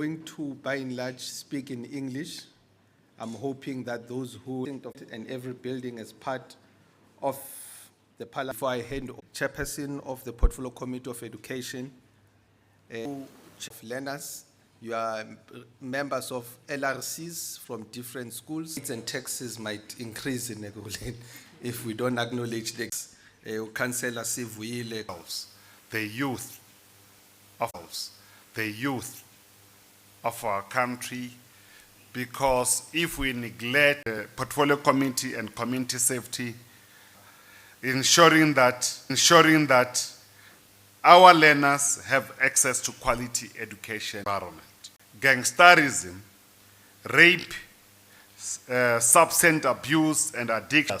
Going to, by and large, speak in English. I'm hoping that those who think of it and every building as part of the parliament. Before I hand over, Chairperson of the Portfolio Committee of Education, of learners, you are members of LRCs from different schools. And taxes might increase in Egulen if we don't acknowledge this. Councillor Sivuyile. The youth of our country, because if we neglect the Portfolio Committee and Community Safety, ensuring that our learners have access to quality education environment. Gangsterism, rape, substance abuse and addiction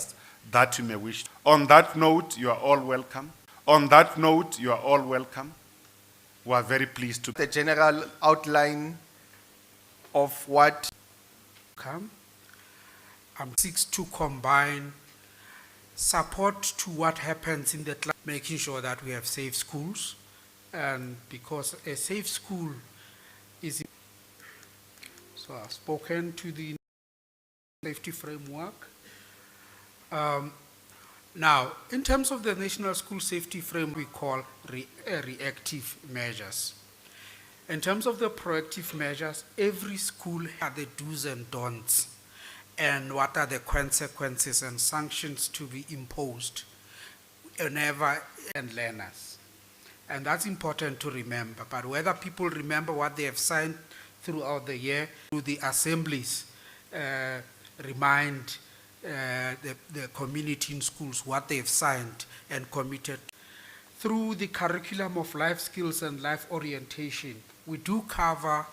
that you may wish. On that note, you are all welcome. We are very pleased to. The general outline of what seeks to combine support to what happens in the class, making sure that we have safe schools, and because a safe school is. So I've spoken to the safety framework. Now, in terms of the National School Safety Framework, we call reactive measures. In terms of the proactive measures, every school has the do's and don'ts, and what are the consequences and sanctions to be imposed whenever and learners. And that's important to remember. But whether people remember what they have signed throughout the year, through the assemblies, remind the community in schools what they've signed and committed. Through the curriculum of life skills and life orientation, we do cover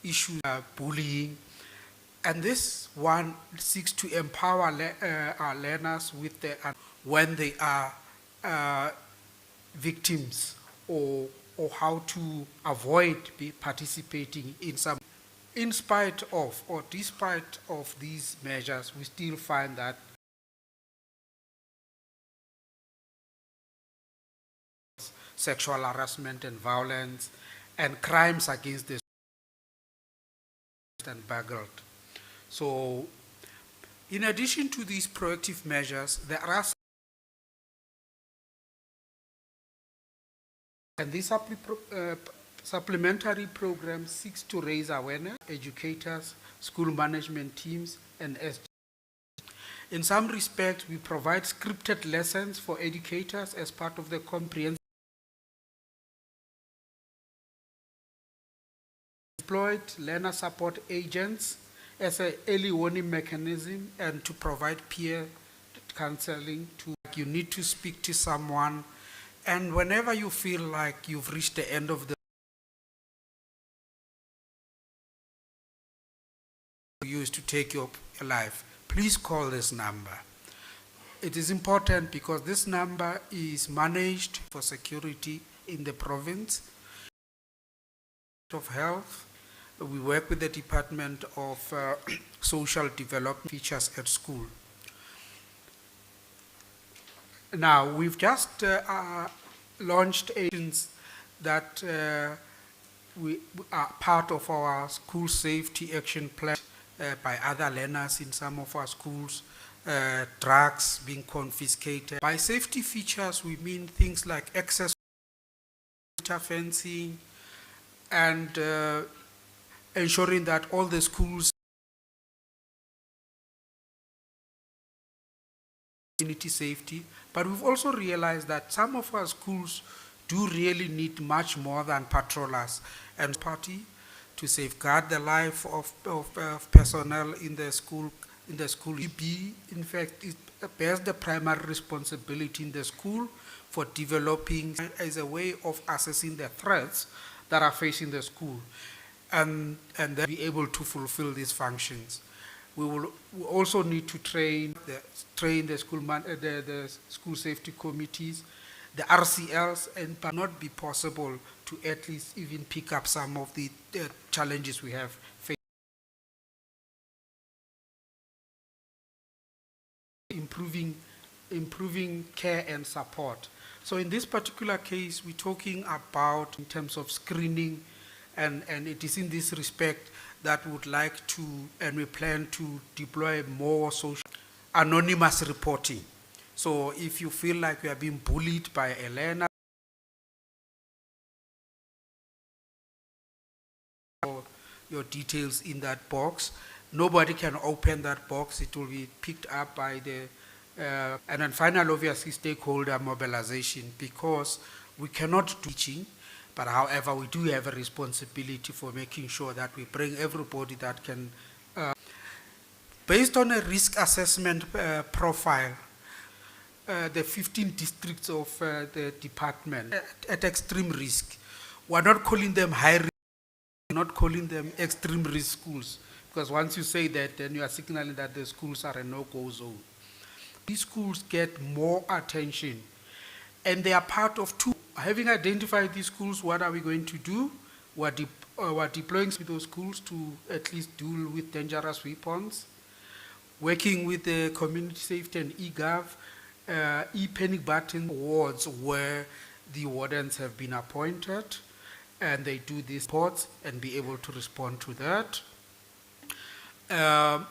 issues of bullying, and this one seeks to empower our learners with when they are victims, or how to avoid participating in some. In spite of or despite of these measures, we still find that sexual harassment and violence and crimes against the and burgled. So, in addition to these proactive measures, there are and these supplementary program seeks to raise awareness, educators, school management teams, and SG. In some respects, we provide scripted lessons for educators as part of the comprehensive. Employed learner support agents as an early warning mechanism, and to provide peer counseling. You need to speak to someone, and whenever you feel like you've reached the end of the used to take your life, please call this number. It is important because this number is managed for security in the province of health. We work with the Department of Social Development features at school. Now, we've just launched agents that we are part of our school safety action plan by other learners in some of our schools, drugs being confiscated. By safety features, we mean things like access to fencing and ensuring that all the schools community safety. But we've also realized that some of our schools do really need much more than patrollers and party to safeguard the life of personnel in the school. In fact, it bears the primary responsibility in the school for developing as a way of assessing the threats that are facing the school, and then be able to fulfill these functions. We also need to train the school safety committees, the RCLs, and but not be possible to at least even pick up some of the challenges we have faced. Improving care and support. So in this particular case, we're talking about in terms of screening And it is in this respect that we would like to, and we plan to deploy more social anonymous reporting. So if you feel like you are being bullied by a learner, your details in that box, nobody can open that box. It will be picked up by the, and then finally, obviously, stakeholder mobilization, because we cannot do teaching, but however, we do have a responsibility for making sure that we bring everybody that can, based on a risk assessment profile, the 15 districts of the department at extreme risk. We're not calling them high risk, we're not calling them extreme risk schools, because once you say that, then you are signaling that the schools are a no-go zone. These schools get more attention, and they are part of two. Having identified these schools, what are we going to do? We're deploying those schools to at least deal with dangerous weapons, working with the community safety and e-gov, e-panic button wards where the wardens have been appointed, and they do these reports and be able to respond to that.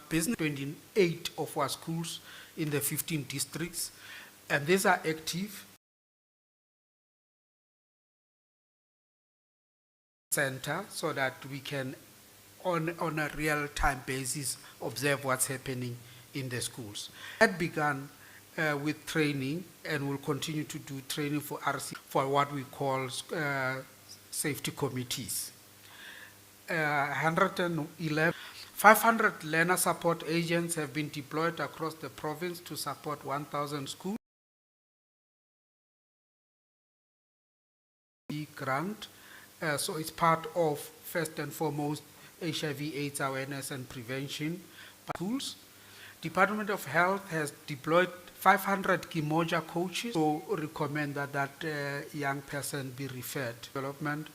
Business 28 of our schools in the 15 districts, and these are active. Center, so that we can, on a real-time basis, observe what's happening in the schools. That began with training, and will continue to do training for RC, for what we call safety committees. 500 learner support agents have been deployed across the province to support 1,000 schools. Grant. So it's part of, first and foremost, HIV/AIDS awareness and prevention by schools. Department of Health has deployed 500 Kimoja coaches, so recommend that young person be referred. Development,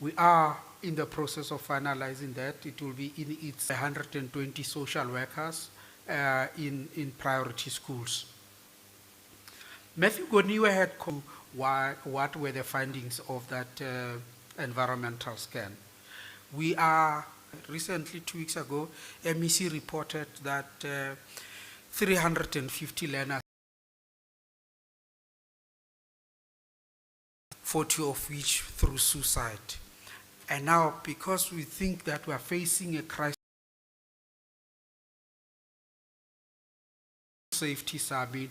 we are in the process of finalizing that. It will be in its 120 social workers in priority schools. Matthew Goniwe had what were the findings of that environmental scan. We are, recently, 2 weeks ago, MEC reported that 350 learners, 40 of which through suicide. And now, because we think that we are facing a crisis, safety summit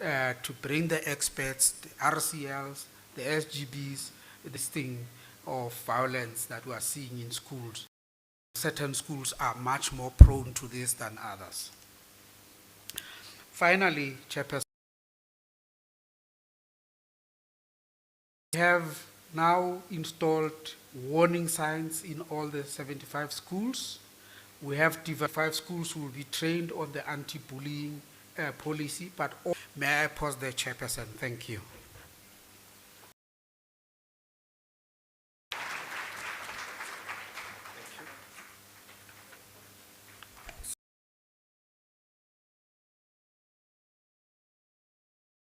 to bring the experts, the RCLs, the SGBs, this thing of violence that we are seeing in schools. Certain schools are much more prone to this than others. Finally, Chairperson, we have now installed warning signs in all the 75 schools. We have 5 schools who will be trained on the anti-bullying policy, but may I pause there, Chairperson? Thank you.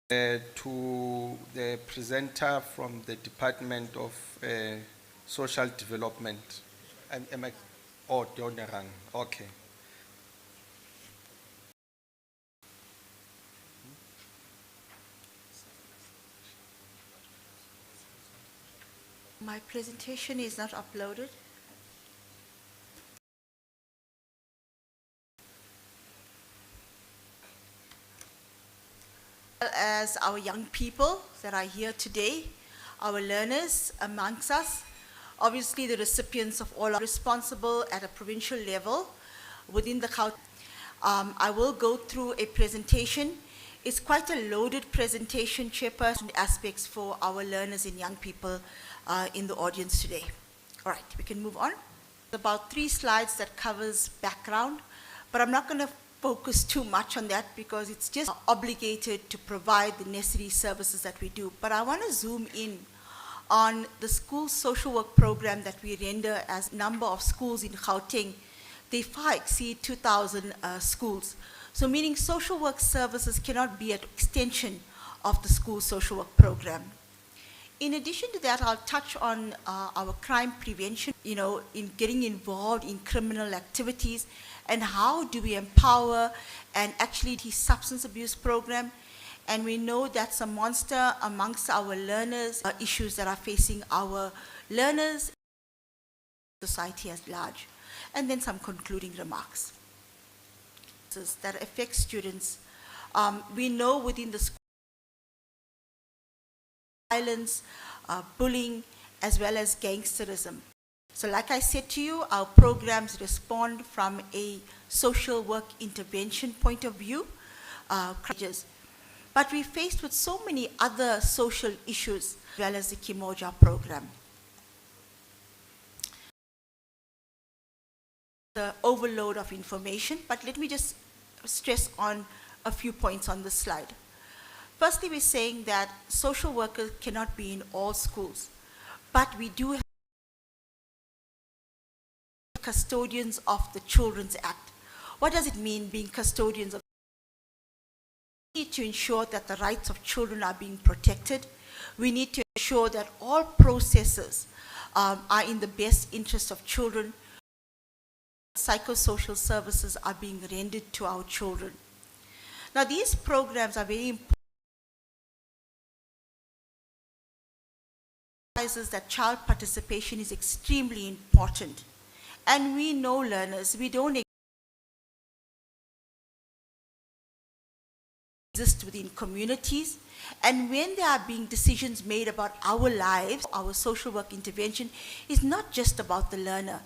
To the presenter from the Department of Social Development. Donerang, okay. My presentation is not uploaded. As our young people that are here today, our learners amongst us, obviously the recipients of all are responsible at a provincial level within the Gauteng. I will go through a presentation. It's quite a loaded presentation, Chairperson, aspects for our learners and young people in the audience today. All right, we can move on. About 3 slides that covers background, but I'm not going to focus too much on that because it's just obligated to provide the necessary services that we do. But I want to zoom in on the school social work program that we render as number of schools in Gauteng. They far exceed 2,000 schools. So meaning social work services cannot be an extension of the school social work program. In addition to that, I'll touch on our crime prevention, in getting involved in criminal activities, and how do we empower and actually the substance abuse program. And we know that's a monster amongst our learners, issues that are facing our learners, society at large. And then some concluding remarks that affect students. We know within the school, violence, bullying, as well as gangsterism. So like I said to you, our programs respond from a social work intervention point of view, but we're faced with so many other social issues, as well as the Kimoja program. The overload of information, but let me just stress on a few points on this slide. Firstly, we're saying that social workers cannot be in all schools, but we do have custodians of the Children's Act. What does it mean being custodians of? We need to ensure that the rights of children are being protected. We need to ensure that all processes are in the best interest of children. Psychosocial services are being rendered to our children. Now, these programs are very important. That child participation is extremely important. And we know learners, we don't exist within communities. And when there are being decisions made about our lives, our social work intervention is not just about the learner,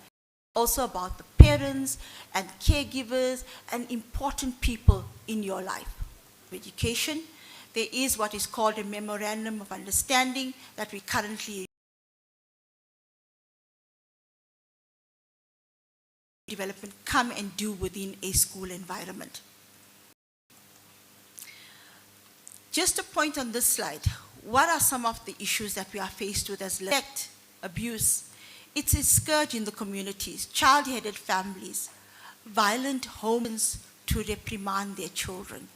also about the parents and caregivers and important people in your life. Education, there is what is called a memorandum of understanding that we currently development come and do within a school environment. Just a point on this slide, what are some of the issues that we are faced with as neglect, abuse? It's a scourge in the communities, child-headed families, violent homes to reprimand their children.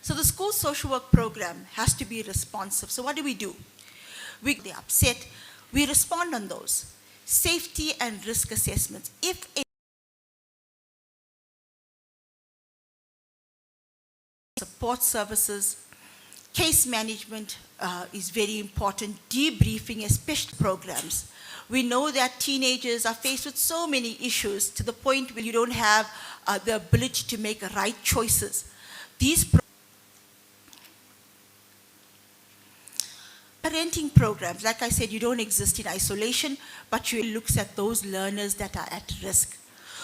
So the school social work program has to be responsive. So what do? They're upset, we respond on those. Safety and risk assessments. If a support services, case management is very important, debriefing, especially programs. We know that teenagers are faced with so many issues to the point where you don't have the ability to make right choices. These parenting programs, like I said, you don't exist in isolation, but you looks at those learners that are at risk.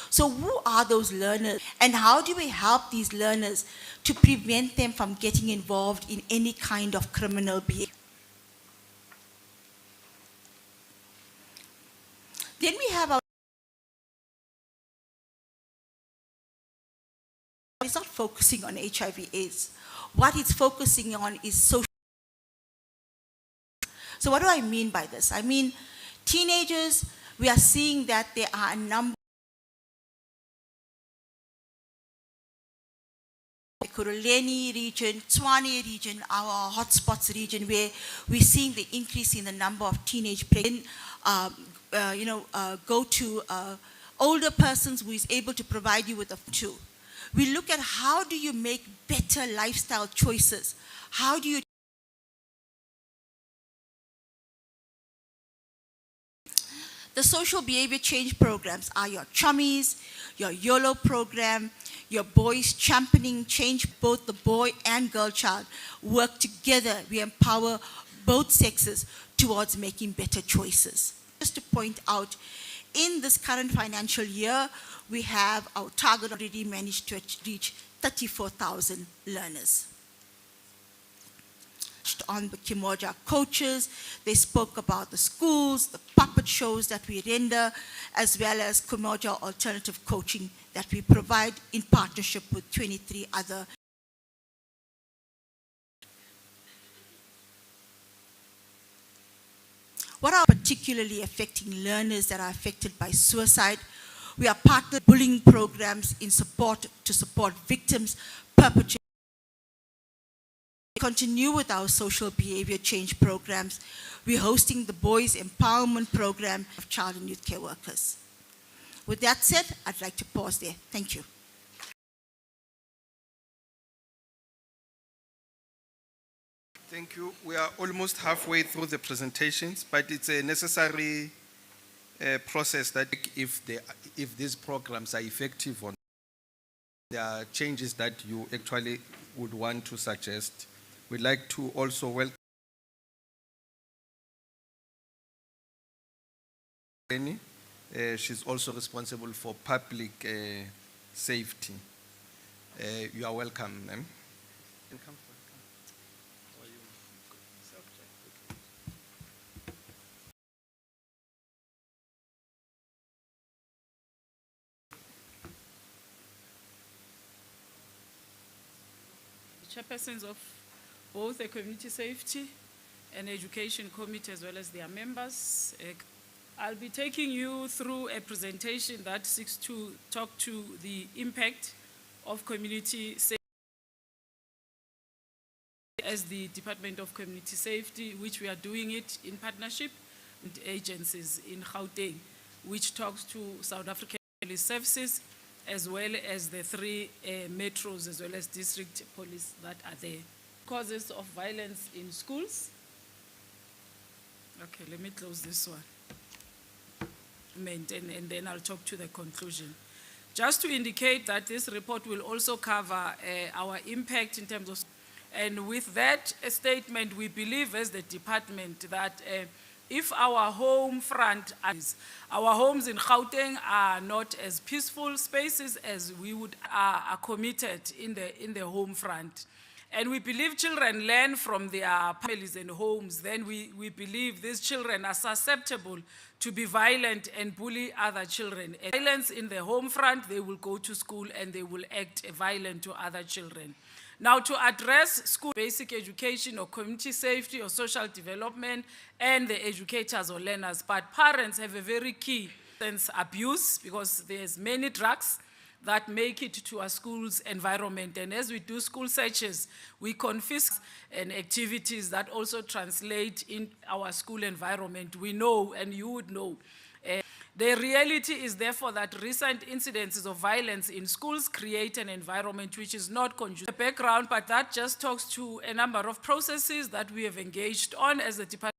So who are those learners, and how do we help these learners to prevent them from getting involved in any kind of criminal behavior? Then we have our, it's not focusing on HIV/AIDS. What it's focusing on is social. So what do I mean by this? I mean, teenagers, we are seeing that there are a number the Kuruleni region, Tshwane region, our hotspots region, where we're seeing the increase in the number of teenage pregnant, go to older persons who is able to provide you with a tool. We look at how do you make better lifestyle choices? How do you The social behavior change programs are your chummies, your YOLO program, your boys championing change. Both the boy and girl child work together. We empower both sexes towards making better choices. Just to point out, in this current financial year, we have our target already managed to reach 34,000 learners. On the Kimoja coaches, they spoke about the schools, the puppet shows that we render, as well as Kimoja alternative coaching that we provide in partnership with 23 other. What are particularly affecting learners that are affected by suicide? We are partner bullying programs in support to support victims, perpetrators, Continue with our social behavior change programs. We're hosting the Boys Empowerment Program of child and youth care workers. With that said, I'd like to pause there. Thank you. Thank you. We are almost halfway through the presentations, but it's a necessary process that if these programs are effective or there are changes that you actually would want to suggest. We'd like to also welcome Penny. She's also responsible for public safety. You are welcome, ma'am. Chairpersons of both the Community Safety and Education Committee as well as their members. I'll be taking you through a presentation that seeks to talk to the impact of community safety as the Department of Community Safety, which we are doing it in partnership with agencies in Gauteng, which talks to South African Police Services, as well as the 3 metros, as well as district police that are there. Causes of violence in schools. Okay, let me close this one. And then I'll talk to the conclusion. Just to indicate that this report will also cover our impact in terms of, and with that statement, we believe as the department that if our home front, our homes in Gauteng are not as peaceful spaces as we would are committed in the home front. And we believe children learn from their families and homes, then we believe these children are susceptible to be violent and bully other children. Violence in the home front, they will go to school and they will act violent to other children. Now, to address school basic education or community safety or social development and the educators or learners, but parents have a very key sense abuse because there's many drugs that make it to our school's environment. And as we do school searches, we confiscate and activities that also translate in our school environment. We know, and you would know, the reality is therefore that recent incidences of violence in schools create an environment which is not conducive. The background, but that just talks to a number of processes that we have engaged on as a department.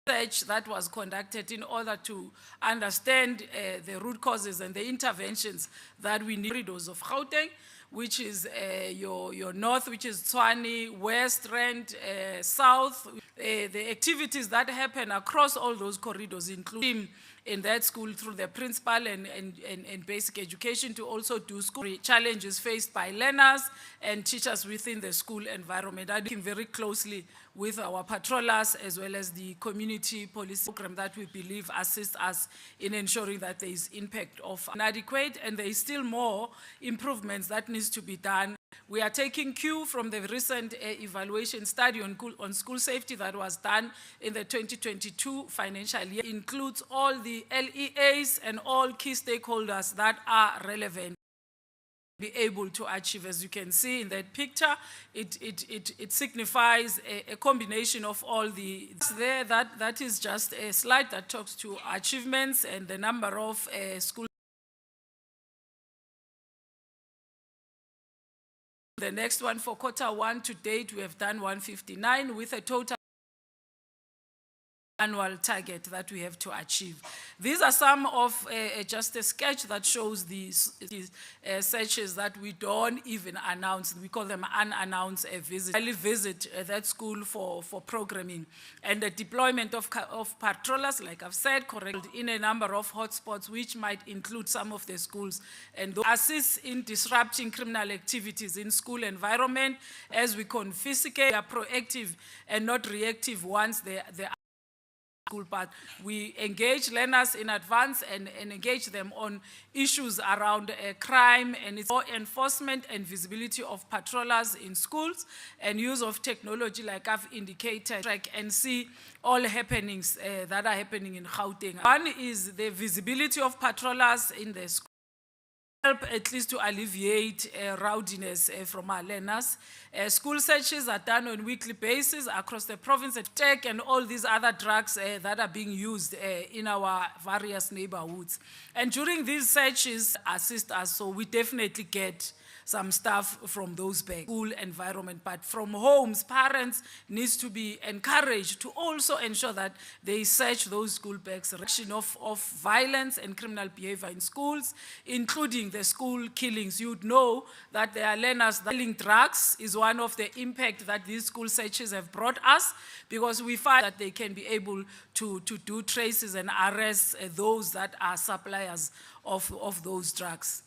Research that was conducted in order to understand the root causes and the interventions that we need. Corridors of Gauteng, which is your north, which is Tshwane, west, Rand, south. The activities that happen across all those corridors, including in that school through the principal and basic education, to also do school challenges faced by learners and teachers within the school environment. I'm working very closely with our patrollers as well as the community police program that we believe assists us in ensuring that there is impact of inadequate, and there is still more improvements that needs to be done. We are taking cue from the recent evaluation study on school safety that was done in the 2022 financial year. It includes all the LEAs and all key stakeholders that are relevant to be able to achieve. As you can see in that picture, it signifies a combination of all the there. That is just a slide that talks to achievements and the number of schools. The next one for Q1 to date, we have done 159 with a total annual target that we have to achieve. These are some of just a sketch that shows these searches that we don't even announce. We call them unannounced visits. I visit that school for programming, and the deployment of patrollers, like I've said, correct, in a number of hotspots, which might include some of the schools, and assist in disrupting criminal activities in school environment as we confiscate. They are proactive and not reactive once they school path. We engage learners in advance and engage them on issues around crime and its enforcement and visibility of patrollers in schools and use of technology, like I've indicated, track and see all happenings that are happening in Gauteng. One is the visibility of patrollers in the school. help at least to alleviate rowdiness from our learners. School searches are done on a weekly basis across the province at tech and all these other drugs that are being used in our various neighborhoods. And during these searches assist us, so we definitely get some stuff from those back school environment, but from homes, parents needs to be encouraged to also ensure that they search those school bags. Reduction of violence and criminal behavior in schools, including the school killings. You'd know that there are learners that killing drugs is one of the impact that these school searches have brought us, because we find that they can be able to do traces and arrest those that are suppliers of those drugs.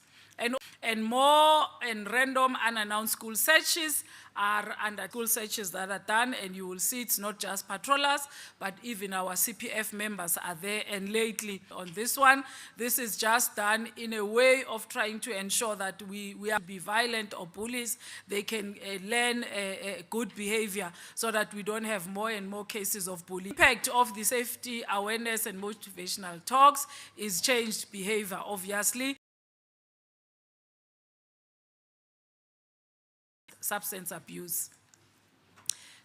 And more and random unannounced school searches are under school searches that are done, and you will see it's not just patrollers, but even our CPF members are there. And lately on this one, this is just done in a way of trying to ensure that we are be violent or bullies. They can learn good behavior so that we don't have more and more cases of bullying. The impact of the safety awareness and motivational talks is changed behavior, obviously. Substance abuse.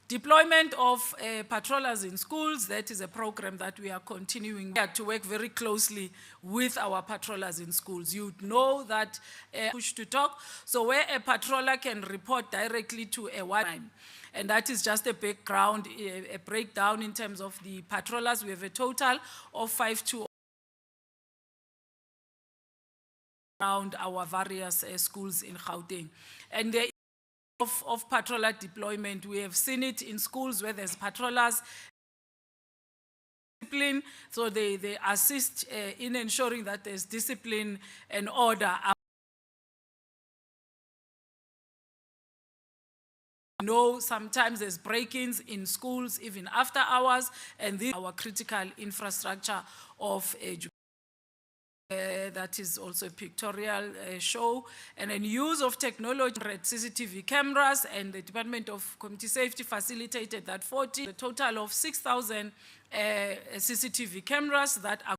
Deployment of patrollers in schools, that is a program that we are continuing to work very closely with our patrollers in schools. You know that push to talk, so where a patroller can report directly to a crime. And that is just a background, a breakdown in terms of the patrollers. We have a total of 5 around our various schools in Gauteng. And there of patroller deployment, we have seen it in schools where there's patrollers, discipline, so they assist in ensuring that there's discipline and order. You know, sometimes there's break-ins in schools even after hours, and this is our critical infrastructure of education. That is also a pictorial show. And then use of technology, CCTV cameras, and the Department of Community Safety facilitated that 40, a total of 6,000 CCTV cameras that are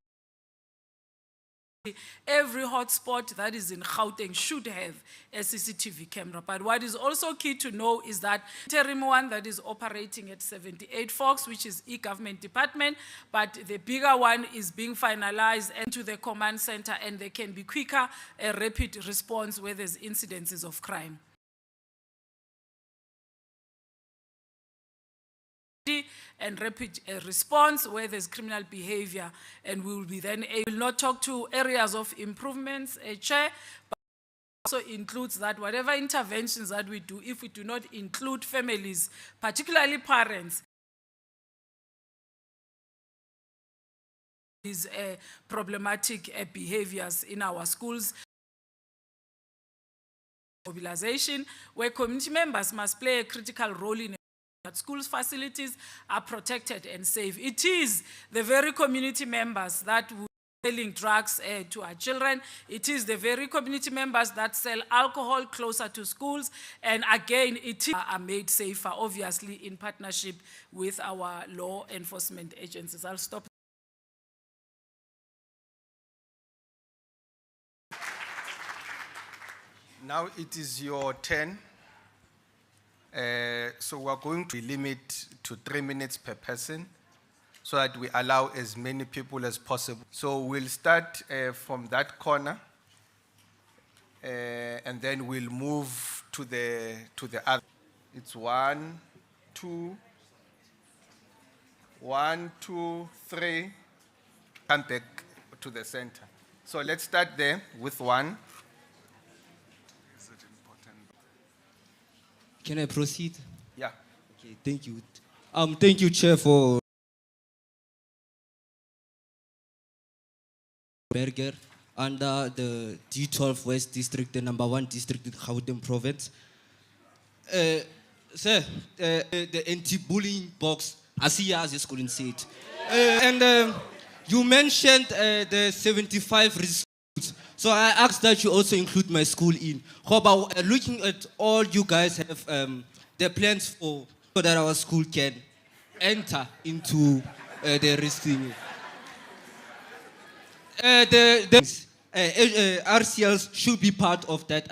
every hotspot that is in Gauteng should have a CCTV camera. But what is also key to know is that interim one that is operating at 78 Fox, which is e-government department, but the bigger one is being finalized into the command center, and there can be quicker, rapid response where there's incidences of crime. And rapid response where there's criminal behavior, and we will be then able not talk to areas of improvements, Chair, but also includes that whatever interventions that we do, if we do not include families, particularly parents, these problematic behaviors in our schools. Mobilization, where community members must play a critical role in that schools facilities are protected and safe. It is the very community members that will be selling drugs to our children. It is the very community members that sell alcohol closer to schools. And again, it is are made safer, obviously, in partnership with our law enforcement agencies. I'll stop. Now it is your turn. So we're going to limit to 3 minutes per person so that we allow as many people as possible. So we'll start from that corner, and then we'll move to the other. It's 1, 2, 1, 2, 3. Come back to the center. So let's start there with 1. Can I proceed? Yeah. Okay, thank you. Thank you, Chair, for Berger under the D12 West District, the #1 district in Gauteng Province. Sir, the anti-bullying box, I see as you couldn't see it. And you mentioned the 75 schools. So I asked that you also include my school in. How about looking at all you guys have the plans for so that our school can enter into the risk thing. RCLs should be part of that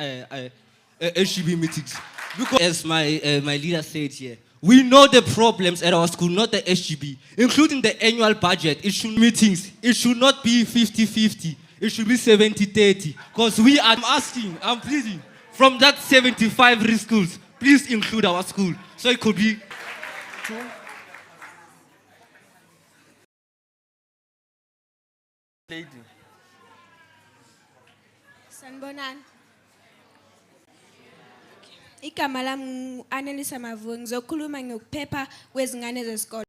HGB meetings. Because as my leader said here, we know the problems at our school, not the HGB, including the annual budget. It should meetings. It should not be 50-50. It should be 70-30. Because I'm pleading, from that 75 schools, please include our school. So it could be Lady. Sanibonani. Igama lami Annelisa Mavuyo, ngizokhuluma ngokuphepha kwezingane zesikole.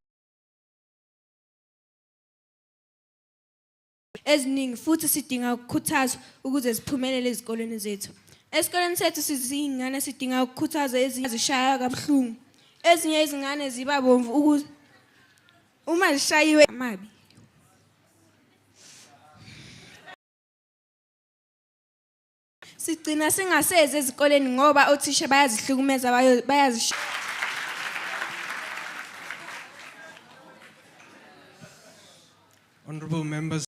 Eziningi futhi sidinga ukukhuthazwa ukuze siphumelele ezikoleni zethu. Esikoleni sethu sizingane sidinga ukukhuthazwa ezinye zishaya kabuhlungu. Ezinye izingane ziba bomvu ukuze uma zishayiwe amabi. Sigcina singasezi ezikoleni ngoba othisha bayazihlukumeza bayazishaya. Honorable members,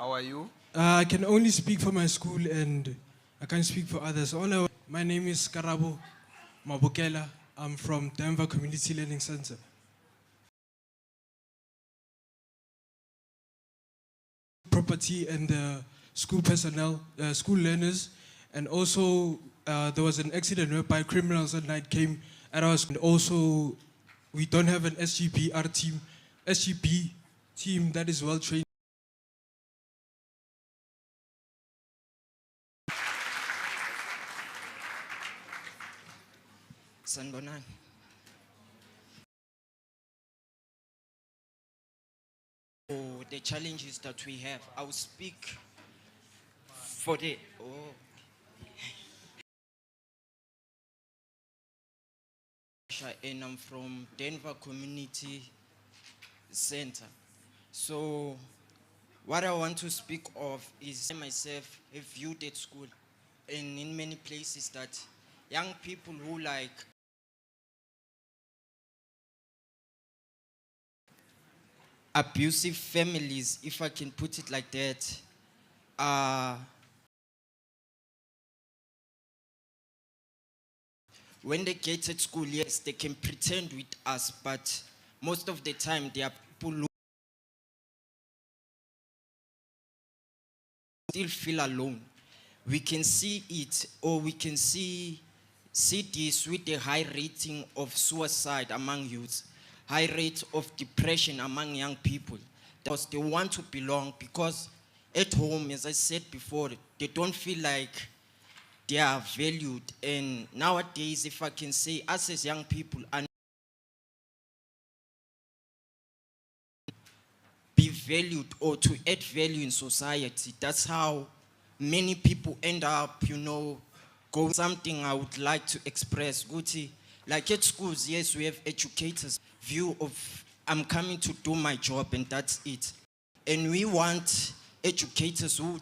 How are you? I can only speak for my school and I can't speak for others. My name is Karabo Mabukela. I'm from Denver Community Learning Center. Property and school personnel, school learners, and also there was an accident whereby criminals at night came at us. And also, we don't have an SGB team that is well trained. Sanibonani. Oh, the challenges that we have, I will speak for the. And I'm from Denver Community Center. So, what I want to speak of is I myself have viewed at school and in many places that young people who like abusive families, if I can put it like that, when they get at school, yes, they can pretend with us, but most of the time they are people who still feel alone. We can see it, or we can see this with the high rating of suicide among youths, high rate of depression among young people. Because they want to belong, because at home, as I said before, they don't feel like they are valued. And nowadays, if I can say, us as young people are be valued or to add value in society. That's how many people end up, going. Something I would like to express, Guti, like at schools, yes, we have educators' view of, I'm coming to do my job and that's it. And we want educators who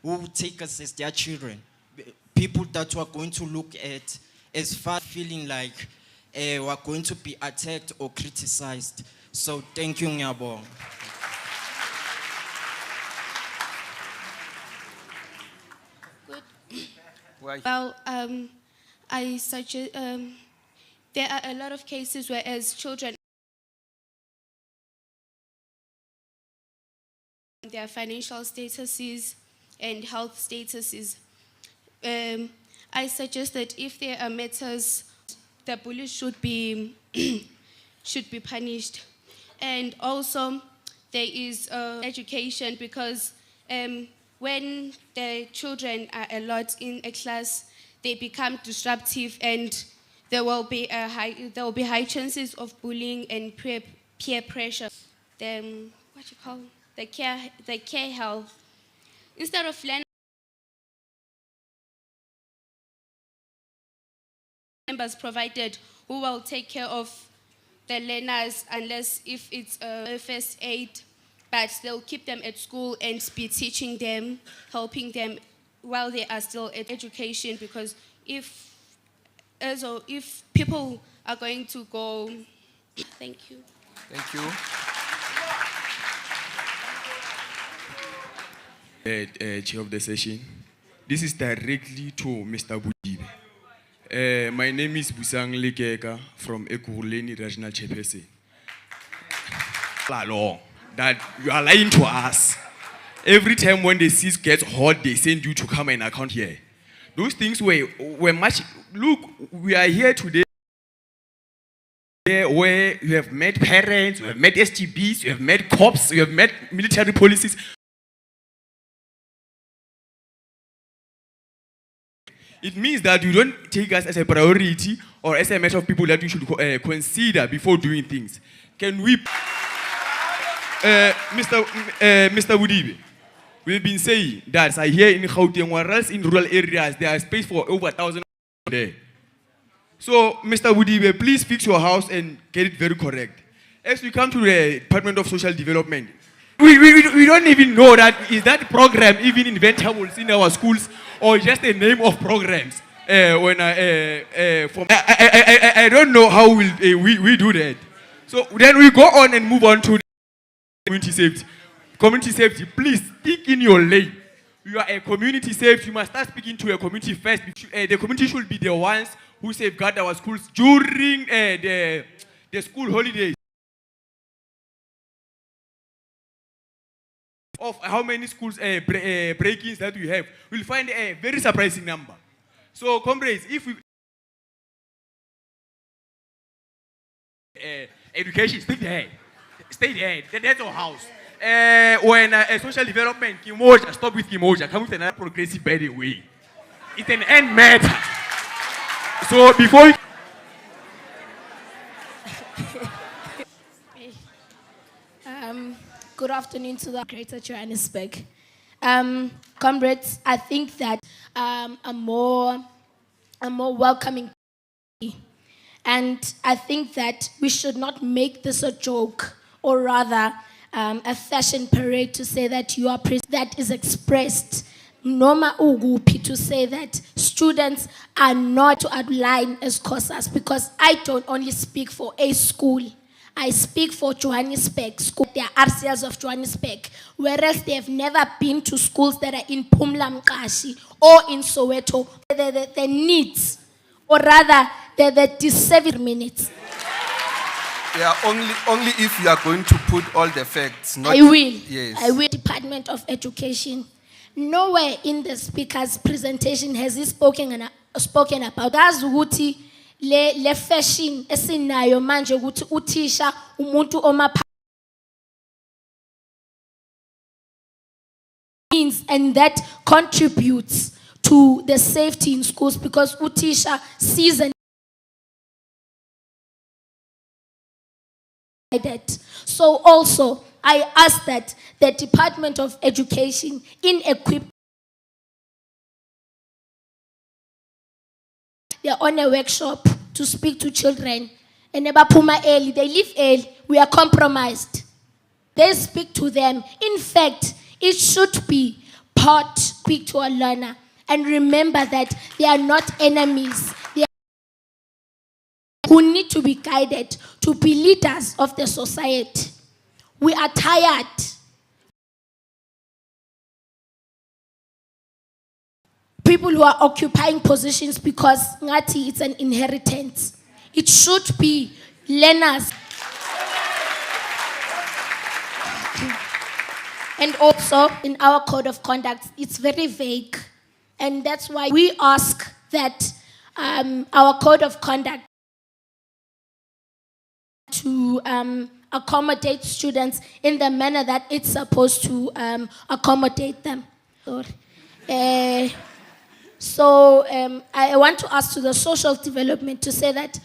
will take us as their children. People that we're going to look at as far feeling like we're going to be attacked or criticized. So thank you, Nyabong. Well, I suggest there are a lot of cases where as children their financial statuses and health statuses. I suggest that if there are matters, the bullies should be punished, and also there is education, because when the children are a lot in a class, they become disruptive, and there will be high chances of bullying and peer pressure. The care health. Instead of learning members provided who will take care of the learners, unless if it's first aid, but they'll keep them at school and be teaching them, helping them while they are still at education, because if people are going to go. Thank you. Thank you. Chair of the session. This is directly to Mr. Budibe. My name is Busang Lekeka from Ekurhuleni Regional Chairperson. Along that you are lying to us. Every time when the seas gets hot, they send you to come and account here. Those things were much. Look, we are here today where you have met parents, you have met SGBs, you have met cops, you have met military policies. It means that you don't take us as a priority or as a matter of people that you should consider before doing things. Can we, Mr. Budibe, we've been saying that here in Gauteng or else in rural areas there is space for over 1,000 there. So, Mr. Budibe, please fix your house and get it very correct. As we come to the Department of Social Development, we don't even know that is that program even inventable in our schools or just a name of programs. I don't know how we do that. So then we go on and move on to community safety. Community safety, please speak in your lane. You are a community safety. You must start speaking to a community first. The community should be the ones who safeguard our schools during the school holidays. Of how many schools break-ins that we have, we'll find a very surprising number. So, comrades, if we education, stay there. That's our house. When social development, Kimoja, stop with Kimoja, come with another progressive by the way. It's an end matter. So before you Good afternoon to the Greater Johannesburg. Comrades, I think that a more welcoming, and I think that we should not make this a joke, or rather a fashion parade to say that you are that is expressed Noma Ugupi to say that students are not to outline as COSAS, because I don't only speak for a school. I speak for Johannesburg school. They are RCLs of Johannesburg, whereas they have never been to schools that are in Pumla Mkashi or in Soweto. The needs, or rather the disservice minutes. Yeah, only if you are going to put all the facts. Not, I will. Yes. I will. Department of Education. Nowhere in the speaker's presentation has he spoken about as ukuthi le fashion esinayo manje ukuthi uthisha umuntu means, and that contributes to the safety in schools, because uthisha sees and that. So also I ask that the Department of Education in equip they're on a workshop to speak to children. And early, they leave early. We are compromised. They speak to them. In fact, it should be part speak to a learner. And remember that they are not enemies. They are who need to be guided to be leaders of the society. We are tired. People who are occupying positions because ngati it's an inheritance. It should be learners. And also in our code of conduct, it's very vague. And that's why we ask that our code of conduct to accommodate students in the manner that it's supposed to accommodate them. So I want to ask to the social development to say that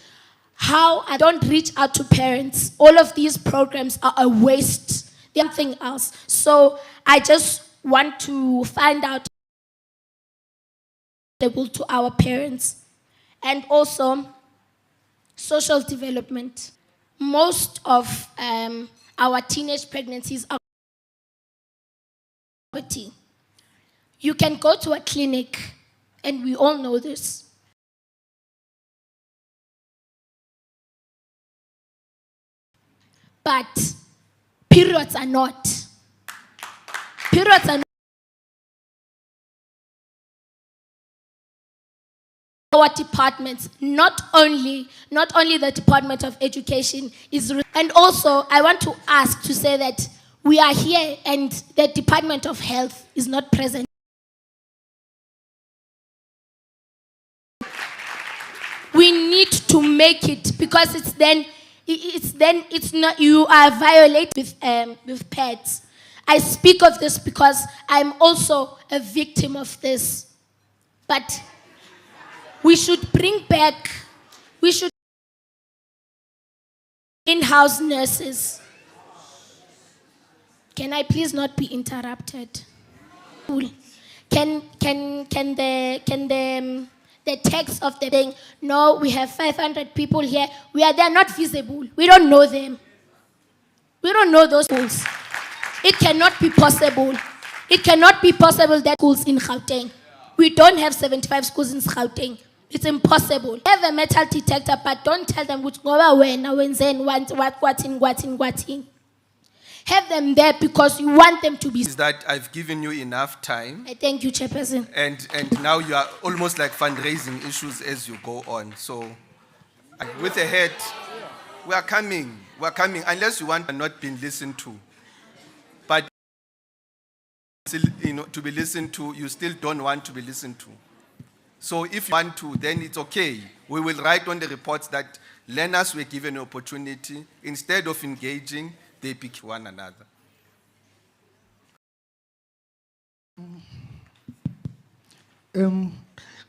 how I don't reach out to parents. All of these programs are a waste. There's something else. So I just want to find out to our parents. And also social development. Most of our teenage pregnancies are poverty. You can go to a clinic, and we all know this. But periods are not. Periods are not. our departments, not only the Department of Education is, and also I want to ask to say that we are here and the Department of Health is not present. We need to make it, because it's not, you are violated with pets. I speak of this because I'm also a victim of this. But we should bring back, in-house nurses. Can I please not be interrupted? Can the text of the thing, no, we have 500 people here, they're not visible, we don't know them. We don't know those schools. It cannot be possible. It cannot be possible that schools in Gauteng. We don't have 75 schools in Gauteng. It's impossible. Have a metal detector, but don't tell them which what in. Have them there because you want them to be. Is that I've given you enough time, I thank you, Chairperson. and now you are almost like fundraising issues as you go on. So, with a head, we are coming, unless you want not being listened to. But, to be listened to, you still don't want to be listened to. So if you want to, then it's okay. We will write on the reports that learners were given an opportunity. Instead of engaging, they pick one another.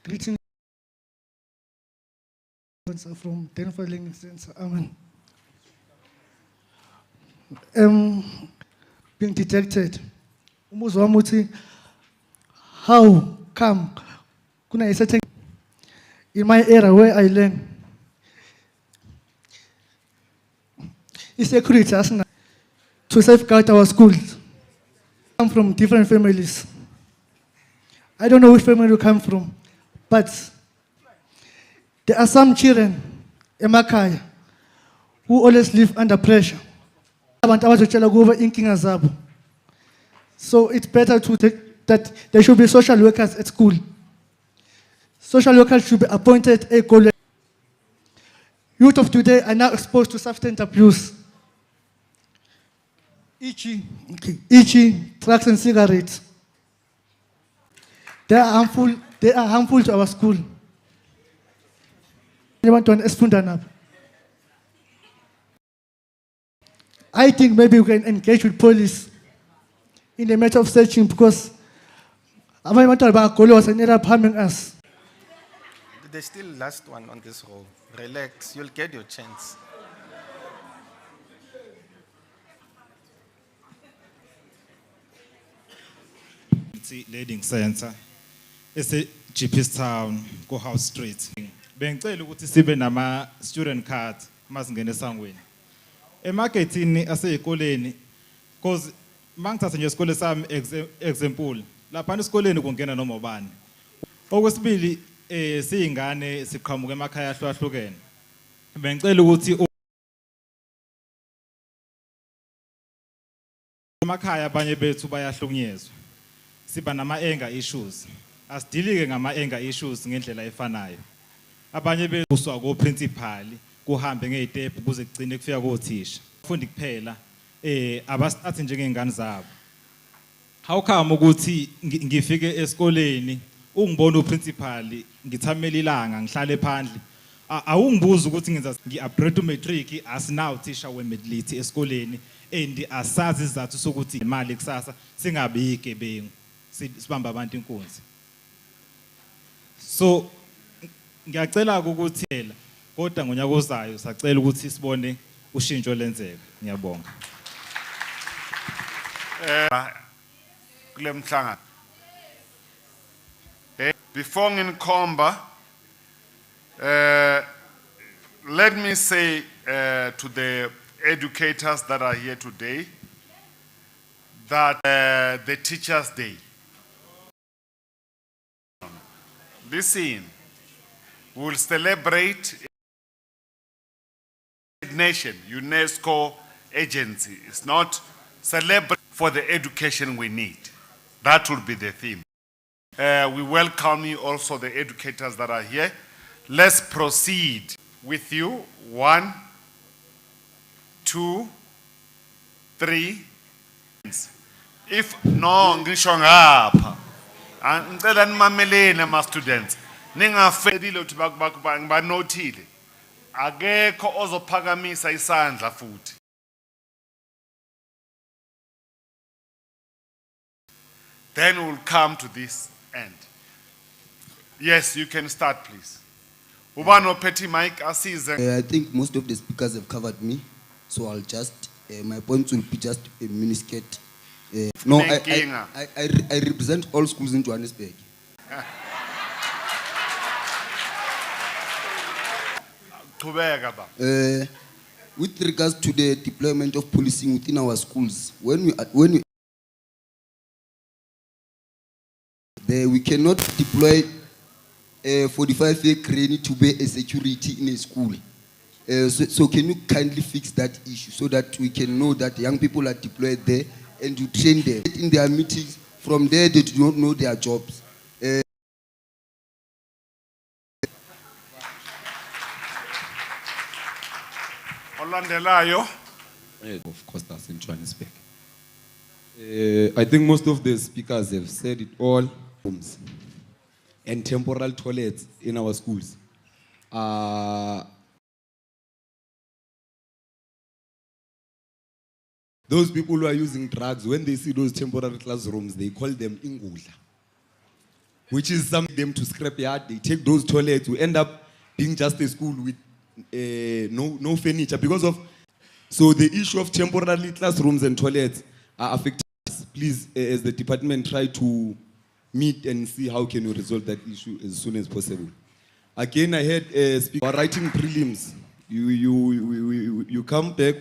Greetings from Denver Learning Center. Being detected. How come kuna certain in my area where I learn is security to safeguard our schools. Come from different families. I don't know which family you come from, but there are some children in Makaya who always live under pressure. So it's better to take that there should be social workers at school. Social workers should be appointed at college. Youth of today are now exposed to substance abuse. Drugs and cigarettes. They are harmful to our school. I think maybe we can engage with police in the matter of searching, because was ended up harming us. There's still last one on this row. Relax, you'll get your chance. Leading center. It's a GP's town, Go House Street. Bengicela ukuthi sibe nama student card masingene esangweni. Emarketini aseyikoleni, cause mangithatha nje isikole sami example, lapha esikoleni kungena noma ubani. Okwesibili siyingane siqhamuka emakhaya ahlukahlukene. Bengicela ukuthi emakhaya abanye bethu bayahlukunyezwa. Siba nama anger issues. Asidilike ngama anger issues ngendlela efanayo. Abanye beswa ko principal kuhambe ngezitep kuze kugcine kufika kothisha. Fundi kuphela abasithathe njengengane zabo. How come ukuthi ngifike esikoleni ungibona uprincipal ngithamela ilanga ngihlale phandle awungibuza ukuthi ngenza ngi-upgrade matric asinawo thisha wemedliti esikoleni and asazi izathu sokuthi imali kusasa singabi igebengu sibamba abantu inkunzi. So ngiyacela ukuthi kodwa ngonyaka ozayo sacela ukuthi sibone ushintsho lenzeka. Ngiyabonga. Kule mhlangano. Before nginkomba, let me say to the educators that are here today that the Teachers' Day. Listen, we will celebrate nation, UNESCO agency. It's not celebrate for the education we need. That will be the theme. We welcome you also, the educators that are here. Let's proceed with you. 1, 2, 3. If no, ngisho ngapha. Ngicela nimameleni ama students. Ningafedile ukuthi banothile. Akekho ozophakamisa isandla futhi. Then we'll come to this end. Yes, you can start, please. Ubano Petty Mike Asize. I think most of the speakers have covered me, so I'll just, my points will be just a miniskirt. No, I represent all schools in Johannesburg. With regards to the deployment of policing within our schools, when we cannot deploy a 45-year crane to be a security in a school. So can you kindly fix that issue so that we can know that young people are deployed there and you train them in their meetings? From there, they do not know their jobs. Of course, that's in Johannesburg. I think most of the speakers have said it all. Rooms and temporal toilets in our schools. Those people who are using drugs, when they see those temporary classrooms, they call them ingudla, which is something them to scrap yard. They take those toilets, we end up being just a school with no furniture because of. So the issue of temporary classrooms and toilets are affecting us. Please, as the department, try to meet and see how can we resolve that issue as soon as possible. Again, I heard speaker writing prelims. You come back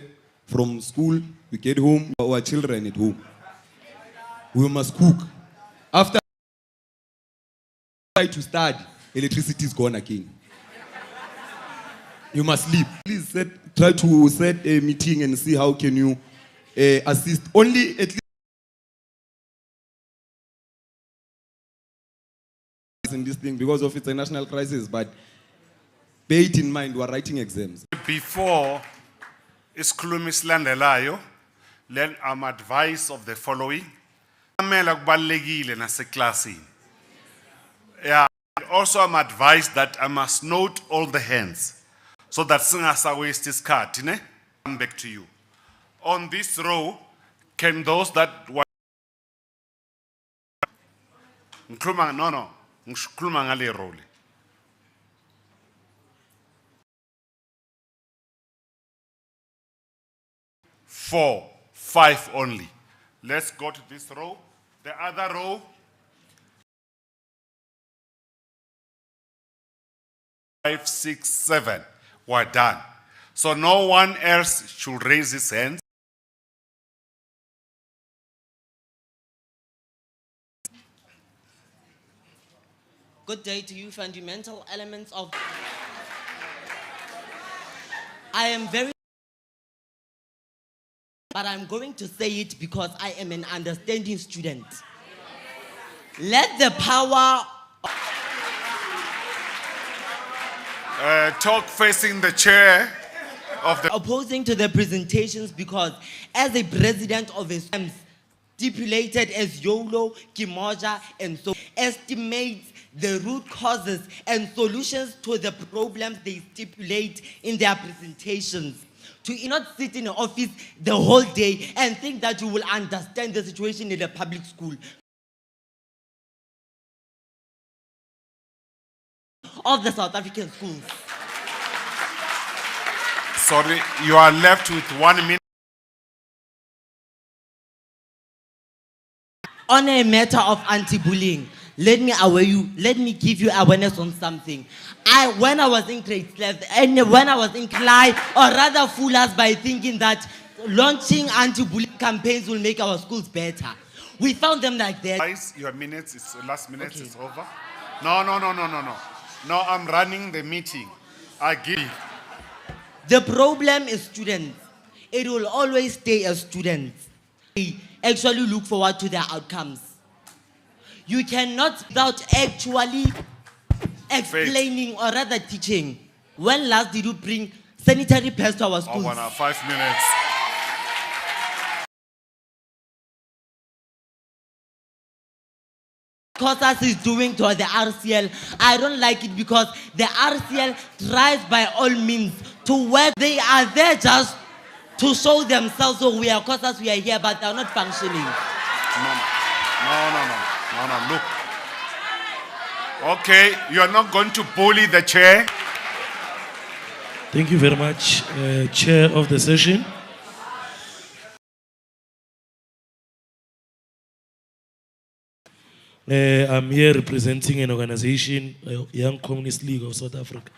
from school, we get home, our children at home. We must cook. After try to study, electricity is gone again. You must sleep. Please try to set a meeting and see how can you assist. Only at least in this thing because of it's a national crisis, but bear it in mind, we are writing exams. Before isikhulumi silandelayo, then I'm advised of the following. Yeah, also I'm advised that I must note all the hands so that singasa waste this card, ne? Come back to you. On this row, can those that no. Ngikhuluma ngale role. Four, 5 only. Let's go to this row. The other row. 5, 6, 7. We're done. So no one else should raise his hand. Good day to you, fundamental elements of. I am very. But I'm going to say it because I am an understanding student. Let the power. Talk facing the chair of the. Opposing to the presentations because as a president of a stipulated as YOLO, Kimoja, and so estimates the root causes and solutions to the problems they stipulate in their presentations. To not sit in an office the whole day and think that you will understand the situation in the public school. Of the South African schools. Sorry, you are left with 1 minute. On a matter of anti-bullying, let me give you awareness on something. When I was in grade 11, and when I was in Clyde, or rather fool us by thinking that launching anti-bullying campaigns will make our schools better. We found them like that. Guys, your minutes, last minute is over. No. No, I'm running the meeting. I give. The problem is students. It will always stay as students. They actually look forward to their outcomes. You cannot without actually explaining or rather teaching. When last did you bring sanitary pads to our schools? 5 minutes. COSAS is doing to the RCL. I don't like it because the RCL tries by all means to work. They are there just to show themselves. So we are COSAS, we are here, but they are not functioning. No, look. Okay, you are not going to bully the chair. Thank you very much, Chair of the session. I'm here representing an organization, Young Communist League of South Africa.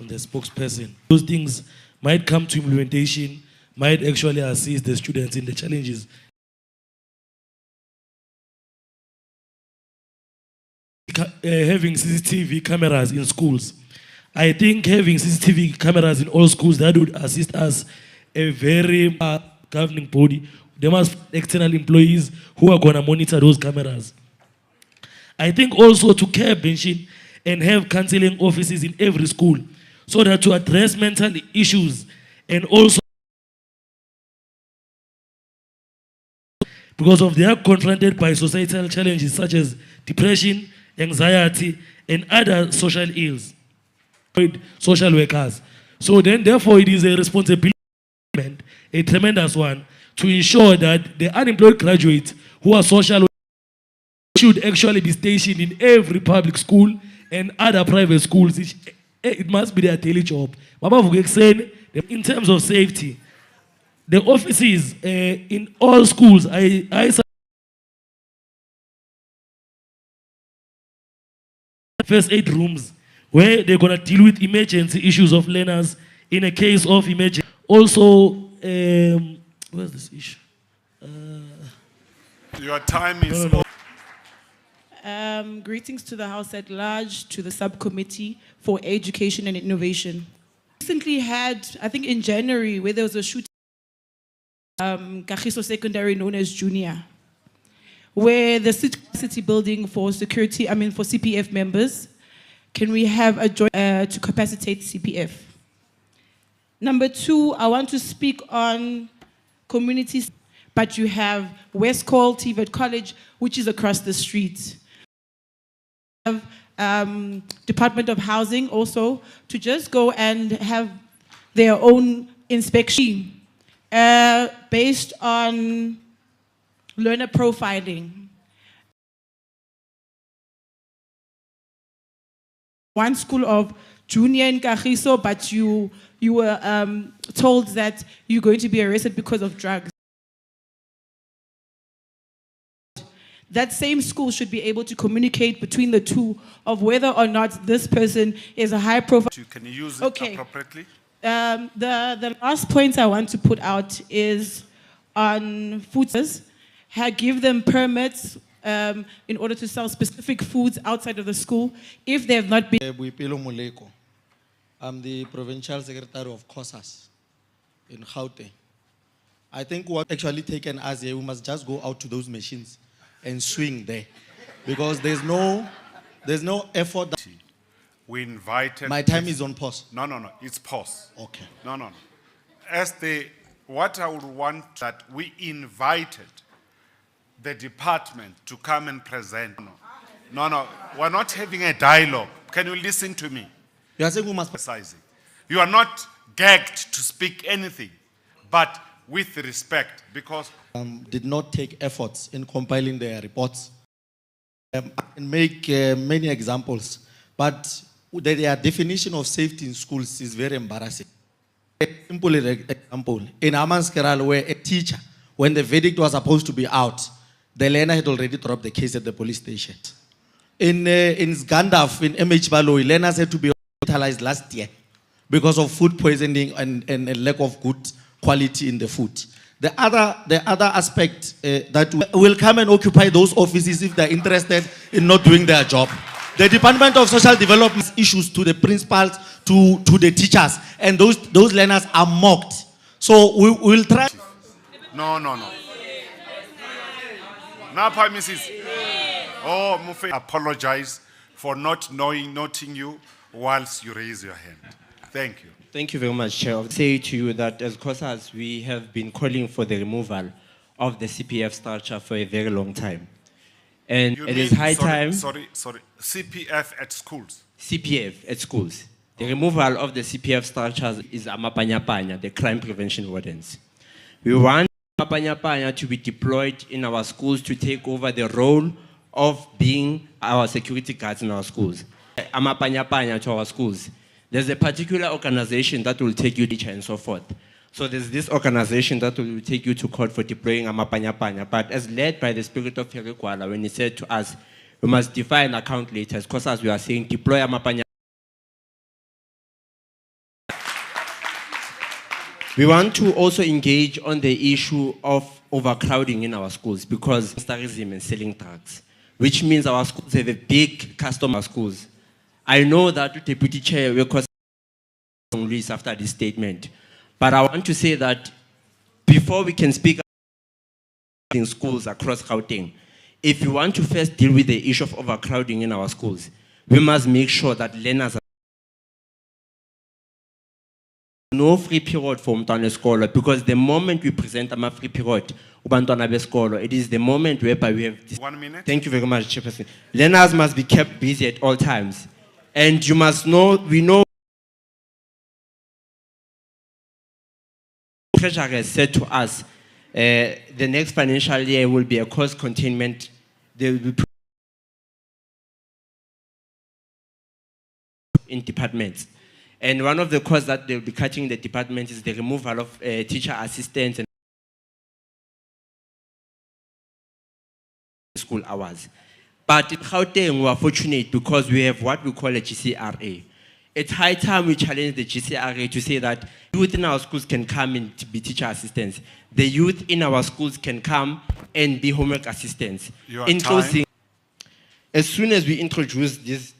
I'm the spokesperson. Those things might come to implementation, might actually assist the students in the challenges. Having CCTV cameras in schools. I think having CCTV cameras in all schools, that would assist us, a very governing body. There must be external employees who are going to monitor those cameras. I think also to care pension and have counseling offices in every school so that to address mental issues and also because of they are confronted by societal challenges such as depression, anxiety, and other social ills. Social workers. So then therefore it is a responsibility, a tremendous one, to ensure that the unemployed graduates who are social workers should actually be stationed in every public school and other private schools. It must be their daily job. In terms of safety, the offices in all schools, I first aid rooms where they're going to deal with emergency issues of learners in a case of emergency. Also, where's this issue? Your time is No. Greetings to the House at large, to the subcommittee for education and innovation. Recently had, I think in January, where there was a shooting Kagiso Secondary known as Junior, where the city building for security, for CPF members, can we have a joint to capacitate CPF? Number two, I want to speak on communities, but you have West Call, TVET College, which is across the street. Department of Housing also to just go and have their own inspection based on learner profiling. One school of junior in Kagiso, but you were told that you're going to be arrested because of drugs. That same school should be able to communicate between the two of whether or not this person is a high profile. Can you use it appropriately? The last point I want to put out is on foods. Give them permits in order to sell specific foods outside of the school if they have not been. I'm the Provincial Secretary of COSAS in Gauteng. I think what actually taken us here, we must just go out to those machines and swing there, because there's no effort. We invited. My time is on pause. No, it's pause. Okay. No. What I would want that we invited the department to come and present. No, we're not having a dialogue. Can you listen to me? You are saying we must. You are not gagged to speak anything, but with respect, because did not take efforts in compiling their reports. I can make many examples, but their definition of safety in schools is very embarrassing. A simple example, in Amanskeral, where a teacher, when the verdict was supposed to be out, the learner had already dropped the case at the police station. In Zgandaf, in MH Baloy, learners had to be hospitalized last year because of food poisoning and a lack of good quality in the food. The other aspect that will come and occupy those offices if they're interested in not doing their job. The Department of Social Development issues to the principals, to the teachers, and those learners are mocked. So we will try. No. Now, Mrs. Mufe, apologize for not noting you whilst you raise your hand. Thank you. Thank you very much, Chair. I would say to you that as COSAS, we have been calling for the removal of the CPF structure for a very long time. And You it mean- is high time. Sorry. CPF at schools. CPF at schools. The removal of the CPF structures is amapanya-panya, the crime prevention wardens. We want amapanya-panya to be deployed in our schools to take over the role of being our security guards in our schools. Amapanya-panya to our schools. There's a particular organization that will take you to teacher and so forth. So there's this organization that will take you to court for deploying amapanya-panya. But as led by the spirit of Herekuala, when he said to us, we must define account later, because as we are saying, deploy amapanya. We want to also engage on the issue of overcrowding in our schools because gangsterism and selling drugs, which means our schools have a big customer schools. I know that the Deputy Chair will cause release after this statement, but I want to say that before we can speak in schools across Gauteng, if we want to first deal with the issue of overcrowding in our schools, we must make sure that learners are no free period for Umtwana Scholar, because the moment we present a free period, Ubantwana Scholar, it is the moment whereby we have this. 1 minute. Thank you very much, Chairperson. Learners must be kept busy at all times. And you must know, we know Treasurer has said to us, the next financial year will be a cost containment. There will be in departments. And one of the costs that they'll be cutting in the department is the removal of teacher assistants and school hours. But in Gauteng, we are fortunate because we have what we call a GCRA. It's high time we challenge the GCRA to say that youth in our schools can come and be teacher assistants. The youth in our schools can come and be homework assistants. In closing, as soon as we introduce these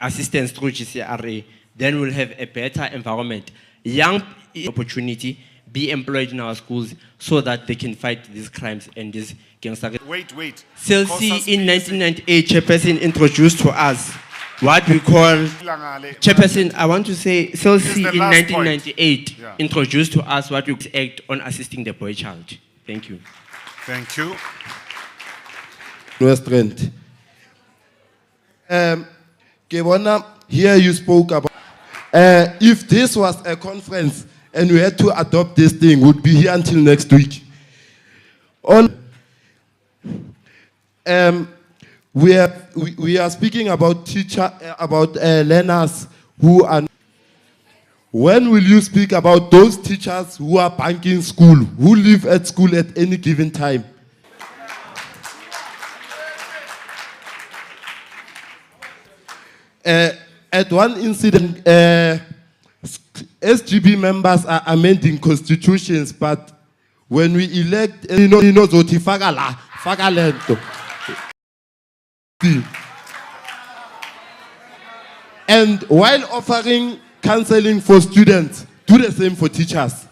assistants through GCRA, then we'll have a better environment. Young opportunity be employed in our schools so that they can fight these crimes and these gangster. Wait. CLC in 1998, Chairperson introduced to us what we call, Chairperson, I want to say, CLC in 1998 introduced to us what we act on assisting the boy child. Thank you. Thank you. No strength. Kebona, here you spoke about if this was a conference and we had to adopt this thing, would be here until next week. We are speaking about learners who are. When will you speak about those teachers who are banking school, who live at school at any given time? At one incident, SGB members are amending constitutions, but when we elect, zoti faka lento. And while offering counseling for students, do the same for teachers.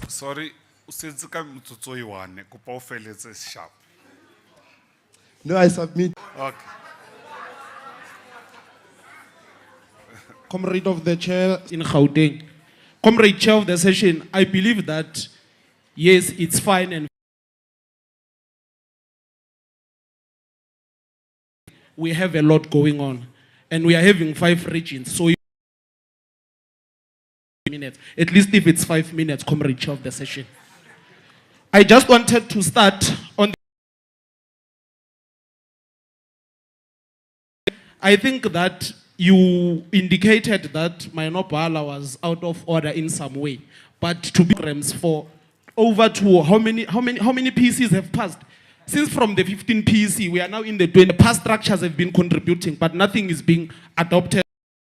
Sorry, since mtsotso iwane kupa ufeletse sharp. No, I submit. Okay. Comrade of the chair in Gauteng. Comrade chair of the session, I believe that, yes, it's fine and we have a lot going on. And we are having 5 regions. So minutes, at least if it's 5 minutes, Comrade chair of the session. I just wanted to start on I think that you indicated that Mainopala was out of order in some way, but to be programs for over to how many PCs have passed? Since from the 15 PC, we are now in the 20. Past structures have been contributing, but nothing is being adopted,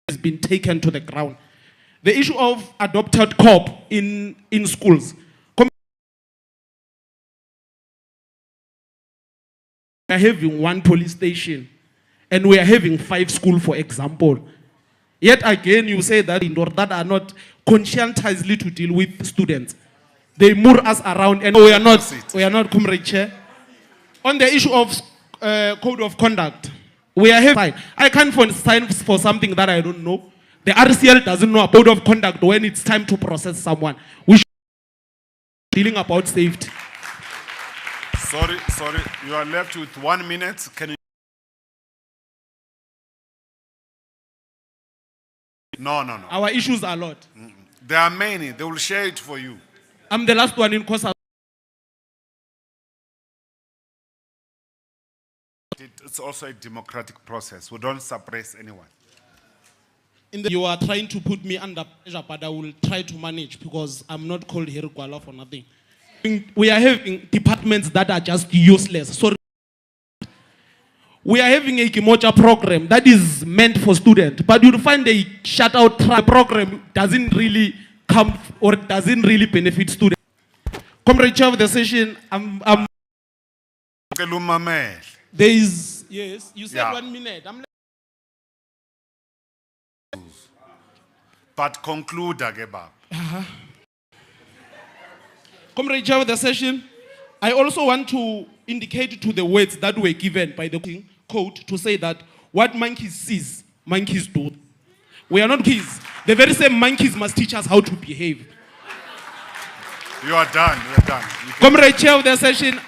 has been taken to the ground. The issue of adopted COP in schools. We are having 1 police station. And we are having 5 schools, for example. Yet again, you say that that are not conscientiously to deal with students. They move us around, and we are not, Comrade Chair. On the issue of code of conduct, We are here. Fine. I can't sign for something that I don't know. The RCL doesn't know a code of conduct when it's time to process someone. We should be dealing about safety. Sorry, you are left with 1 minute. Can you? No. Our issues are a lot. There are many. They will share it for you. I'm the last one in Kosa. It's also a democratic process. We don't suppress anyone. You are trying to put me under pressure, but I will try to manage because I'm not called Herkwala for nothing. We are having departments that are just useless. So we are having a Kimocha program that is meant for students, but you'll find a shutout program doesn't really come or doesn't really benefit students. Comrade Chair of the session, there is, yes, you said 1 minute. But conclude, Ageba. Comrade Chair of the session, I also want to indicate to the words that were given by the code to say that what monkeys sees, monkeys do. We are not kids. The very same monkeys must teach us how to behave. You are done. You are done. Comrade Chair of the session,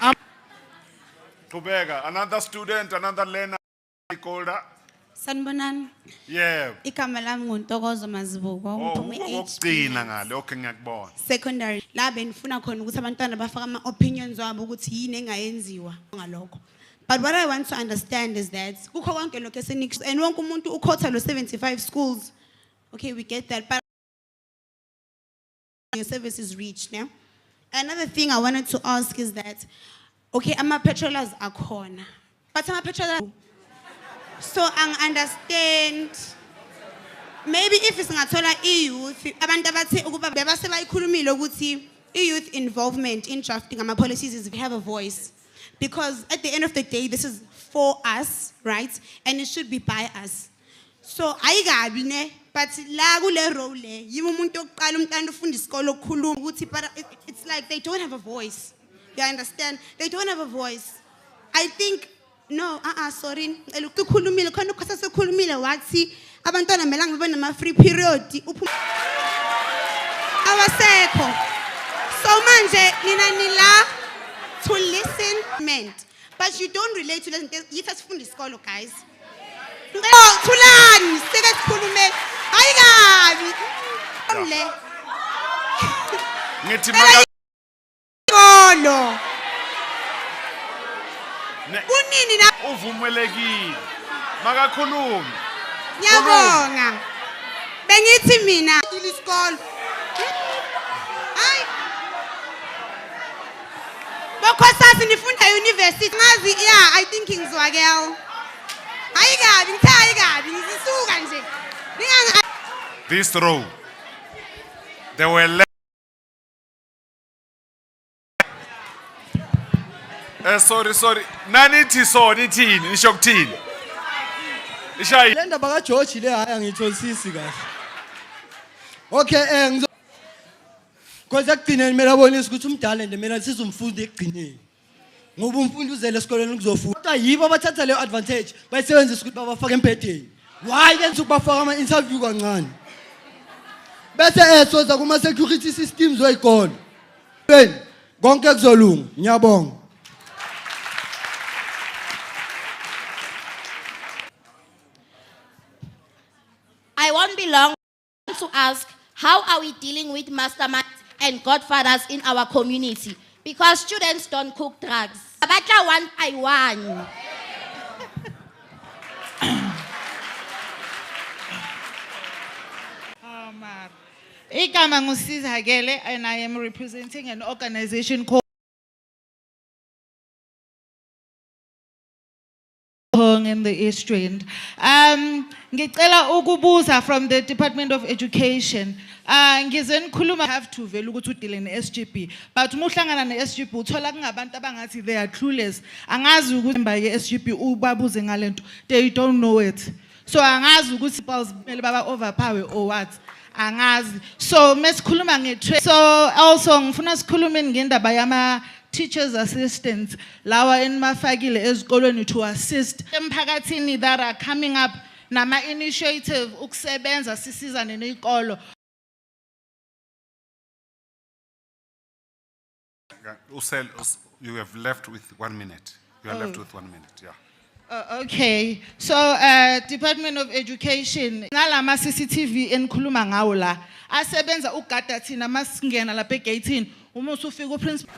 Tubega, another student, another learner, stakeholder. Sanbonan. Yeah. Igama lami nguNtokozo Mazibuko ngiphuma Ukugcina ngale okay ngiyakubona. secondary la benifuna khona ukuthi abantwana bafaka ama opinions wabo ukuthi yini engayenziwa ngalokho. But what I want to understand is that kukho konke lokho esinik and wonke umuntu ukhotha lo 75 schools. Okay, we get that, but your service is reached now. Another thing I wanted to ask is that okay, ama petrolers akhona. But ama petrolers, so I understand maybe if it's ngathola youth abantu abathe ukuba bebase bayikhulumile ukuthi youth involvement in drafting ama policies is we have a voice, because at the end of the day this is for us, right, and it should be by us. So ayikabi ne, but la kule role yimi umuntu oqala umntana ufunda isikole ukukhuluma ukuthi but it's like they don't have a voice. You understand? They don't have a voice. I think no, sorry. Ukukhulumile khona ukhosa sekhulumile wathi abantwana melanga babe nama free period awasekho. So manje nina nila to listen meant, but you don't relate to listen. Yithi asifunda isikolo guys. No, thulani sike sikhulume. Ayikabi. Omle. Ngithi maka Kolo. Kunini na uvumelekile. Makakhulumi. Ngiyabonga. Bengithi mina isikolo. Hayi. Bokhosasi nifunda university ngazi yeah, I think ngizwakela. Ayikabi ngithe ayikabi ngizisuka nje. This row. There were sorry. Nanithi so nithini nisho kuthini? Ishayi. Le ndaba ka George le hayi angitholisisi kahle. Okay Because ekugcineni mina abonisa ukuthi umdala and mina sizumfundi ekugcineni. Ngoba umfundi uzele esikoleni ukuzofunda. Kodwa yibo abathatha leyo advantage bayisebenzisa ukuthi babafake empedeni. Why kenza ukubafaka ama interview kancane? Bese soza kuma security systems oyikona. Konke kuzolunga. Ngiyabonga. I won't be long to ask, how are we dealing with masterminds and godfathers in our community? Because students don't cook drugs. Abatla one by one. Igama nguSizakele, and I am representing an organization called in the East End. Ngicela ukubuza from the Department of Education. Ngizenkhuluma have to vele ukuthi udile ne-SGB, but uma uhlangana ne-SGB uthola kungabantu abangathi they are clueless. Angazi ukuthi imba ye-SGB ubabuze ngalento, they don't know it. So angazi ukuthi kumele baba overpower or what. Angazi. So mesikhuluma nge-trade. So also ngifuna sikhulume ngendaba yama teachers assistants lawa enimafakile ezikolweni to assist emphakathini that are coming up nama initiative ukusebenza sisizane nezikolo. You have left with 1 minute. You are left with 1 minute, yeah. Okay, so Department of Education, nalama CCTV enkhuluma ngawo la, asebenza ukugada thina masingena lapha egate uma usufika uprincipal.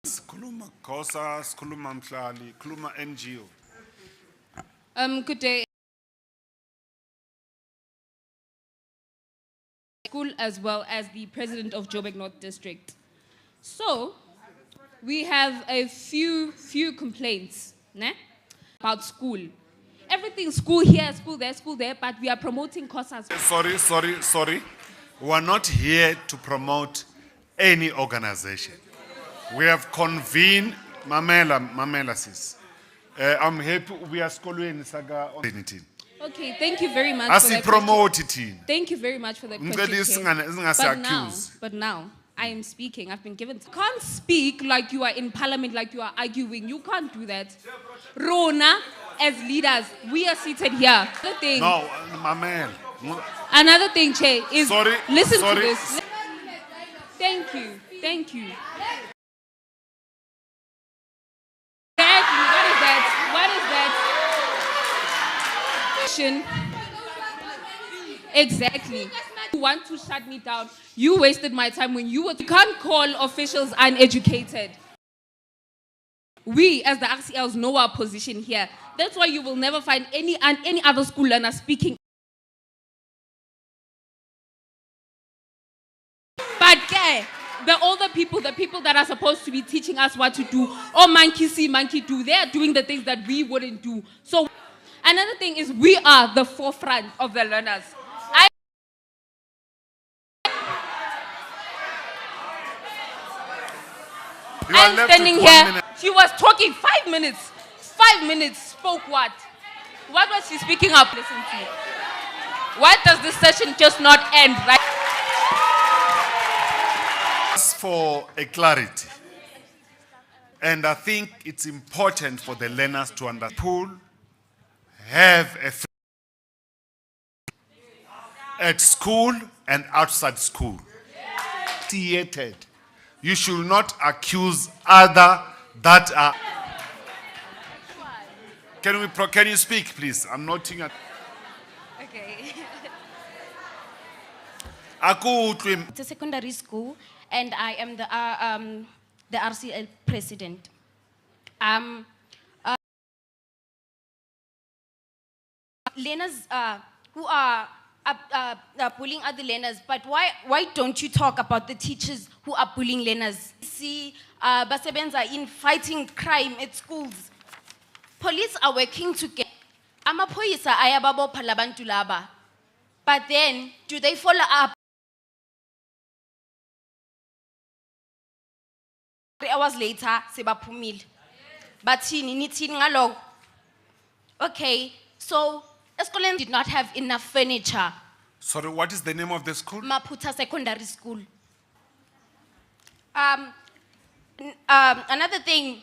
Sikhuluma Khosa, sikhuluma Mhlali, sikhuluma NGO. Good day. School as well as the president of Joburg North District. So, we have a few complaints about school. Everything school here, school there, but we are promoting courses. Sorry. We are not here to promote any organization. We have convened, Mamela sis. I'm happy we are schooling Saga on anything. Okay, thank you very much. As he promoted it. Thank you very much for that question. But now, I am speaking. I've been given. You can't speak like you are in parliament, like you are arguing. You can't do that. Rona, as leaders, we are seated here. Another thing. No, Mamel. Another thing, Che, is listen sorry. to this. Thank you. What is that? Exactly. You want to shut me down. You wasted my time when you can't call officials uneducated. We, as the RCLs, know our position here. That's why you will never find any other school learner speaking. But the older people, the people that are supposed to be teaching us what to do, or monkey see, monkey do, they are doing the things that we wouldn't do. So another thing is we are the forefront of the learners. I'm standing here. She was talking 5 minutes. 5 minutes. Spoke what? What was she speaking up? Listen to. Why does this session just not end? Right? For a clarity. And I think it's important for the learners to understand. Have a at school and outside school. You should not accuse other that are. Can you speak, please? I'm noting at. Okay. It's a secondary school, and I am the RCL president. Learners who are bullying other learners, but why don't you talk about the teachers who are bullying learners? See, basebenza in fighting crime at schools. Police are working together. Amaphoyisa ayababopha labantu laba. But then, do they follow up? 3 hours later, sebaphumile. But nithini ngalo. Okay, so Eskoleni did not have enough furniture. Sorry, what is the name of the school? Maputa Secondary School. Another thing,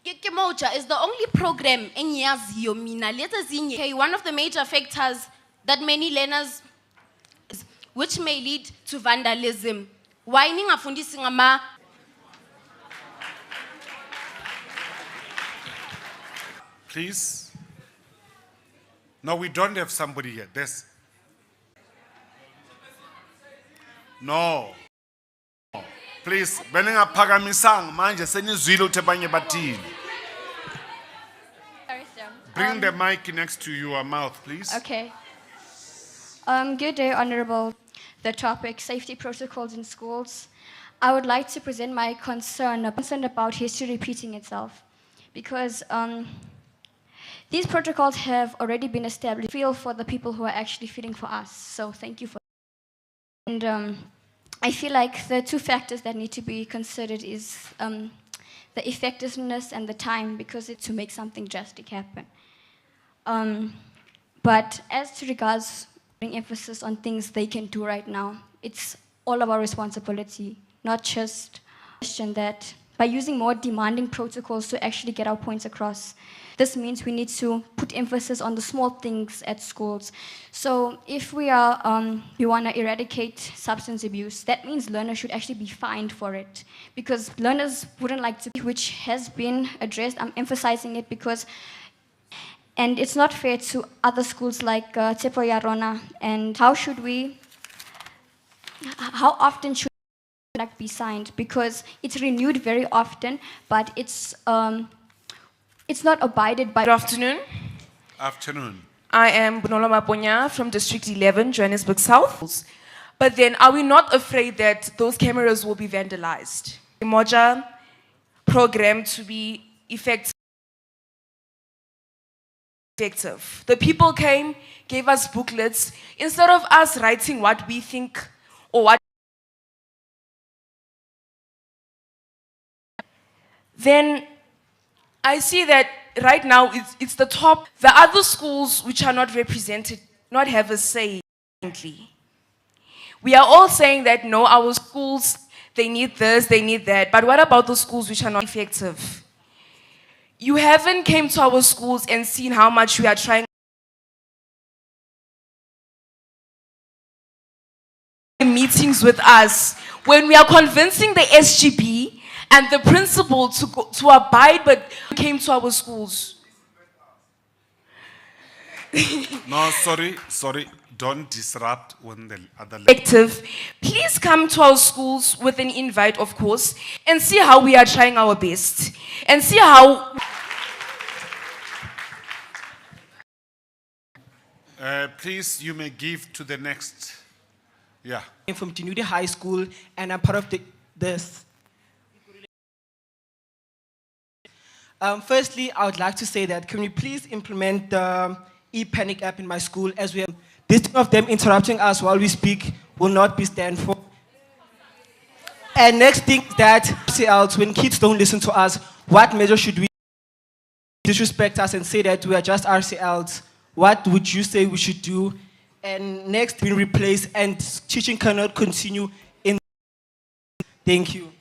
Kimoja is the only program in Yaziyo Mina. Okay, one of the major factors that many learners, which may lead to vandalism. Why ningafundisi ngama? Please. No, we don't have somebody here. No. Please, beninga phakamisang manje senizwile uthebanye bathini. Bring the mic next to your mouth, please. Okay. Good day, Honorable. The topic, safety protocols in schools. I would like to present my concern about history repeating itself. Because these protocols have already been established. Feel for the people who are actually feeling for us. So thank you for that. And I feel like the 2 factors that need to be considered is the effectiveness and the time, because it's to make something drastic happen. But as to regards putting emphasis on things they can do right now, it's all of our responsibility, not just question that by using more demanding protocols to actually get our points across. This means we need to put emphasis on the small things at schools. So if we want to eradicate substance abuse, that means learners should actually be fined for it, because learners wouldn't like to, which has been addressed. I'm emphasizing it because, and it's not fair to other schools like Tepo Yarona. And how often should contract be signed? Because it's renewed very often, but it's not abided by. Good afternoon. Afternoon. I am Bonola Maponya from District 11, Johannesburg South. But then, are we not afraid that those cameras will be vandalized? The Moja program to be effective. The people came, gave us booklets. Instead of us writing what we think or what, then I see that right now it's the top. The other schools which are not represented not have a say. We are all saying that no, our schools, they need this, they need that. But what about the schools which are not effective? You haven't came to our schools and seen how much we are trying. Meetings with us when we are convincing the SGB and the principal to abide, but came to our schools. No, sorry. Don't disrupt when the other. Effective. Please come to our schools with an invite, of course, and see how we are trying our best, and see how. Please, you may give to the next. Yeah. I'm from Dinuti High School, and I'm part of this. Firstly, I would like to say that can we please implement the e-panic app in my school, as we have this of them interrupting us while we speak will not be stand for. And next thing that else, when kids don't listen to us, what measure should we disrespect us and say that we are just RCLs? What would you say we should do? And next, we replace and teaching cannot continue in. Thank you.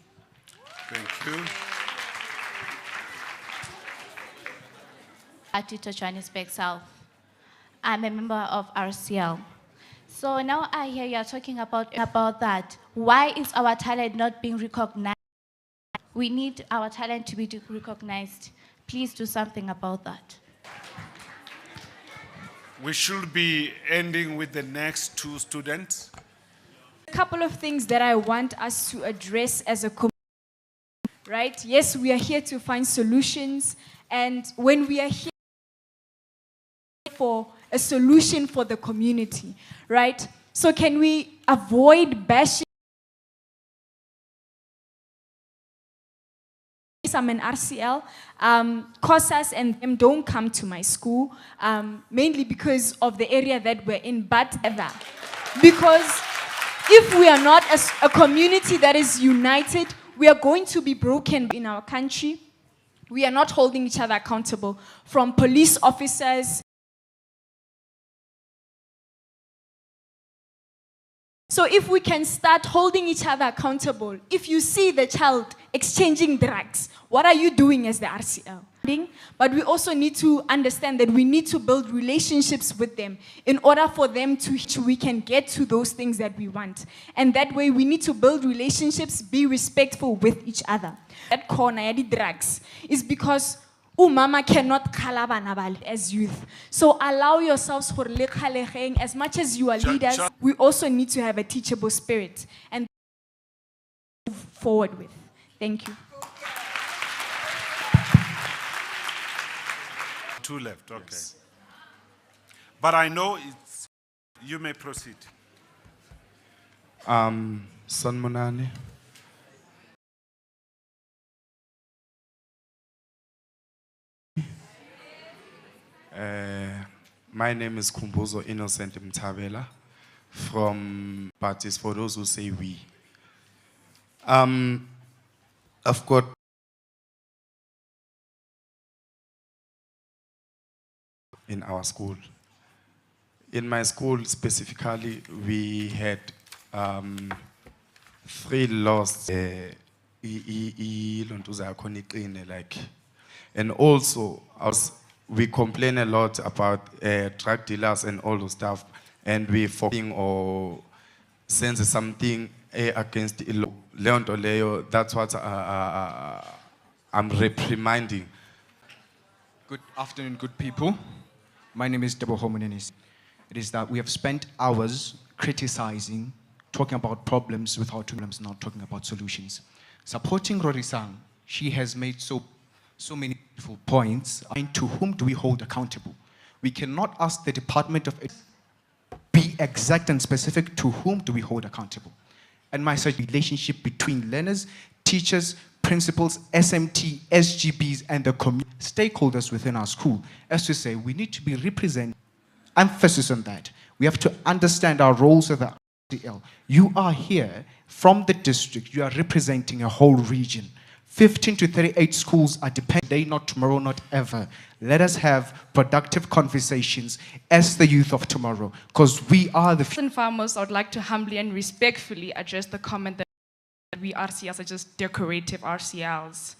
Thank you. Atito Johannesburg South. I'm a member of RCL. So now I hear you're talking about that. Why is our talent not being recognized? We need our talent to be recognized. Please do something about that. We should be ending with the next two students. A couple of things that I want us to address as a community, right? Yes, we are here to find solutions, and when we are here for a solution for the community, right? So can we avoid bashing? I'm an RCL. COSAS and them don't come to my school, mainly because of the area that we're in, but ever. Because if we are not a community that is united, we are going to be broken in our country. We are not holding each other accountable, from police officers. So if we can start holding each other accountable, if you see the child exchanging drugs, what are you doing as the RCL? But we also need to understand that we need to build relationships with them in order for them we can get to those things that we want. And that way we need to build relationships, be respectful with each other. That corner, the drugs, is because mama cannot as youth. So allow yourselves for as much as you are leaders. We also need to have a teachable spirit and move forward with. Thank you. Two left, okay. Yes. But I know it's, you may proceed. Sanmonani. My name is Kumbuzo Innocent Mtabela but it's for those who say we. I've got in our school. In my school specifically, we had three laws ilonto zakhona iqine like, and also we complain a lot about drug dealers and all those stuff, and we focusing or sense something against the law. Leonto Leo, that's what I'm reprimanding. Good afternoon, good people. My name is Debo Homonenis. It is that we have spent hours criticizing, talking about problems without problems, not talking about solutions. Supporting Rorisang, she has made so many beautiful points. To whom do we hold accountable? We cannot ask the Department of Education be exact and specific to whom do we hold accountable. And my such relationship between learners, teachers, principals, SMT, SGBs, and the community stakeholders within our school. As to say, we need to be represented. Emphasis on that. We have to understand our roles as the RCL. You are here from the district. You are representing a whole region. 15 to 38 schools are dependent today, not tomorrow, not ever. Let us have productive conversations as the youth of tomorrow, because we are the future. Farmers, I would like to humbly and respectfully address the comment that we RCLs are just decorative RCLs.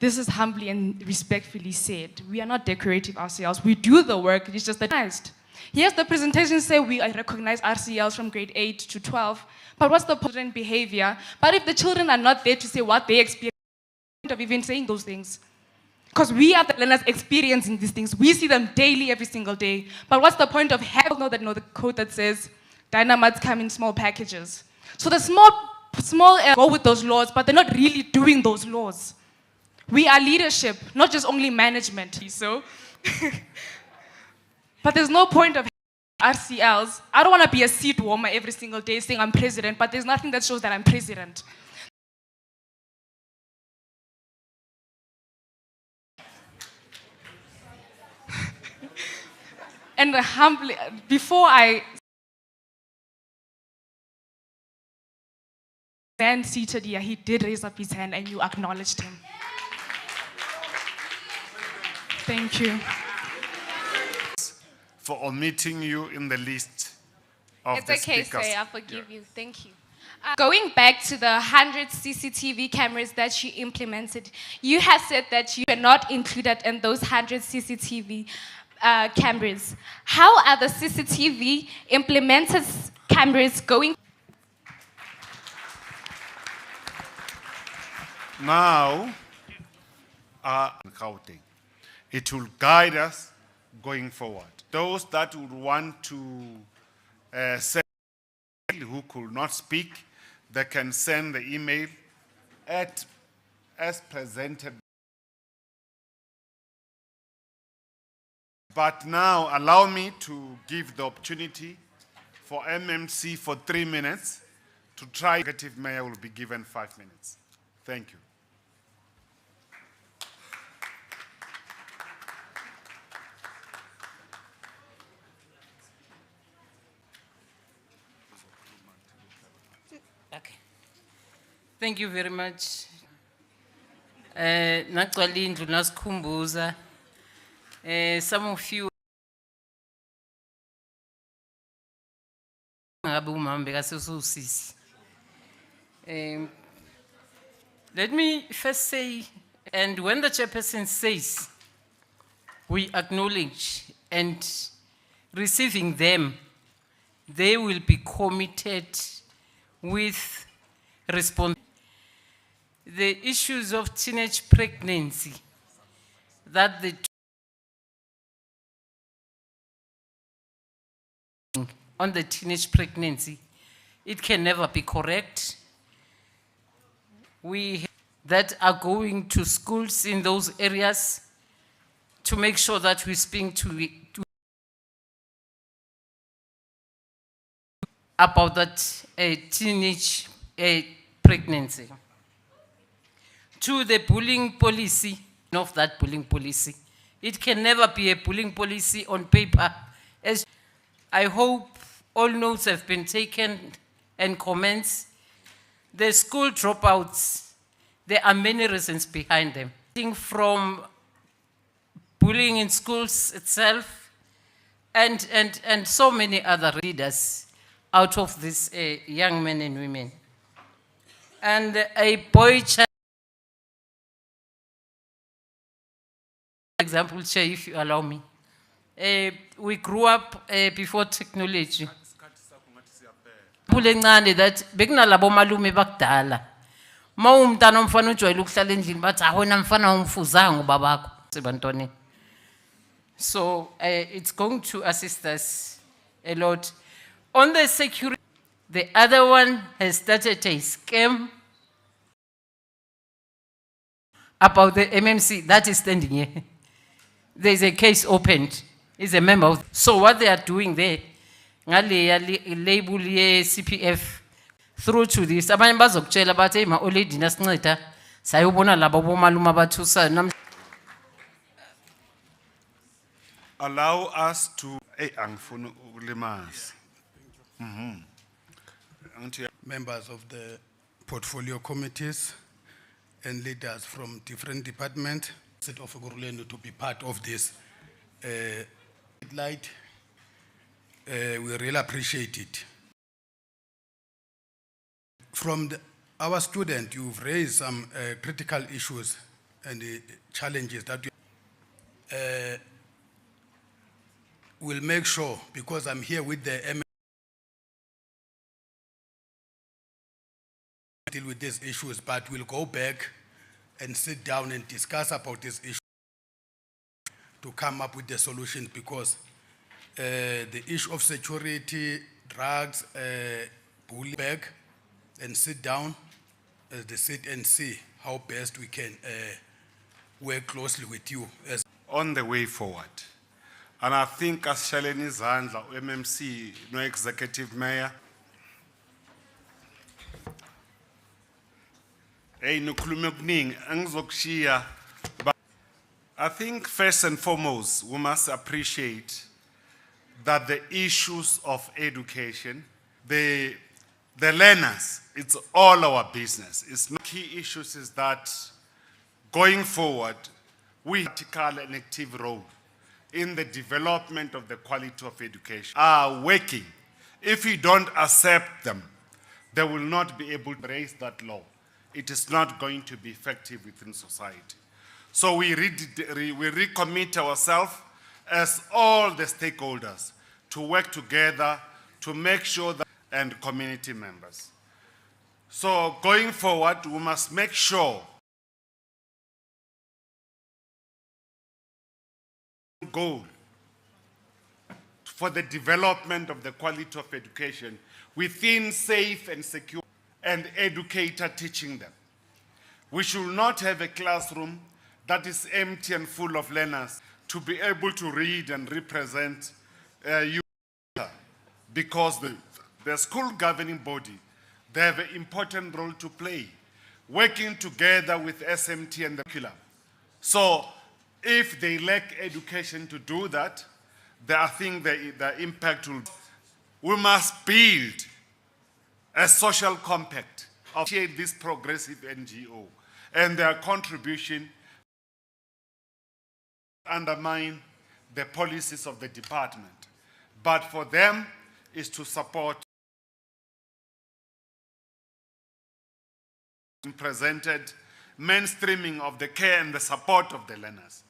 This is humbly and respectfully said. We are not decorative RCLs. We do the work, it's just recognized. Yes, the presentation say we recognize RCLs from grade 8 to 12, but what's the point behavior? But if the children are not there to say what they experience, of even saying those things. Because we are the learners experiencing these things. We see them daily, every single day. But what's the point of having the code that says dynamites come in small packages? So the small go with those laws, but they're not really doing those laws. We are leadership, not just only management. So, but there's no point of RCLs. I don't want to be a seat warmer every single day saying I'm president, but there's nothing that shows that I'm president. And humbly, before I man seated here, he did raise up his hand and you acknowledged him. Thank you. For omitting you in the list of the It's okay, speakers. sir. I forgive you. Thank you. Going back to the 100 CCTV cameras that you implemented, you have said that you are not included in those 100 CCTV cameras. How are the CCTV implemented cameras going? Now, Gauteng. It will guide us going forward. Those that would want to say who could not speak, they can send the email as presented. But now allow me to give the opportunity for MMC for 3 minutes to try. Executive Mayor will be given 5 minutes. Thank you. Okay. Thank you very much. Naxalindlu nasikhumbuza. Some of you let me first say, and when the chairperson says we acknowledge and receiving them, they will be committed with response. The issues of teenage pregnancy that the on the teenage pregnancy, it can never be correct. We that are going to schools in those areas to make sure that we speak to about that teenage pregnancy. To the bullying policy, of that bullying policy. It can never be a bullying policy on paper. As I hope all notes have been taken and comments. The school dropouts, there are many reasons behind them. From bullying in schools itself and so many other leaders out of these young men and women. And a boy child, example, Chair, if you allow me. We grew up before technology. That bekunalabo malume bakudala. Mawumntana omfana ujwayele ukuhlala endlini bathi awona mfana umfuzanga ubabakho sebantwaneni. So it's going to assist us a lot. On the security, the other one has started a scam about the MMC that is standing here. There is a case opened. He's a member of. So what they are doing there, label CPF through to this. Abanye bazokutshela bathi hey ma oledi nasinceda sayobona labo bomaluma bathusa. Allow us to angifuna ukulimaza. Members of the portfolio committees and leaders from different departments of Gurulendo to be part of this light. We really appreciate it. From our student, you've raised some critical issues and challenges that we'll make sure, because I'm here with the deal with these issues, but we'll go back and sit down and discuss about this issue to come up with the solutions, because the issue of security, drugs, bullying, back and sit down as they sit and see how best we can work closely with you as on the way forward. And I think as Shaleni Zandla, MMC, no executive mayor, but I think first and foremost, we must appreciate that the issues of education, the learners, it's all our business. It's not key issues is that going forward, we have an active role in the development of the quality of education are working. If we don't accept them, they will not be able to raise that law. It is not going to be effective within society. So we recommit ourselves as all the stakeholders to work together to make sure that, and community members. So going forward, we must make sure goal for the development of the quality of education within safe and secure and educator teaching them. We should not have a classroom that is empty and full of learners to be able to read and represent you, because the school governing body, they have an important role to play, working together with SMT and the curriculum. So if they lack education to do that, I think the impact will. We must build a social compact of this progressive NGO and their contribution undermine the policies of the department. But for them is to support presented mainstreaming of the care and the support of the learners.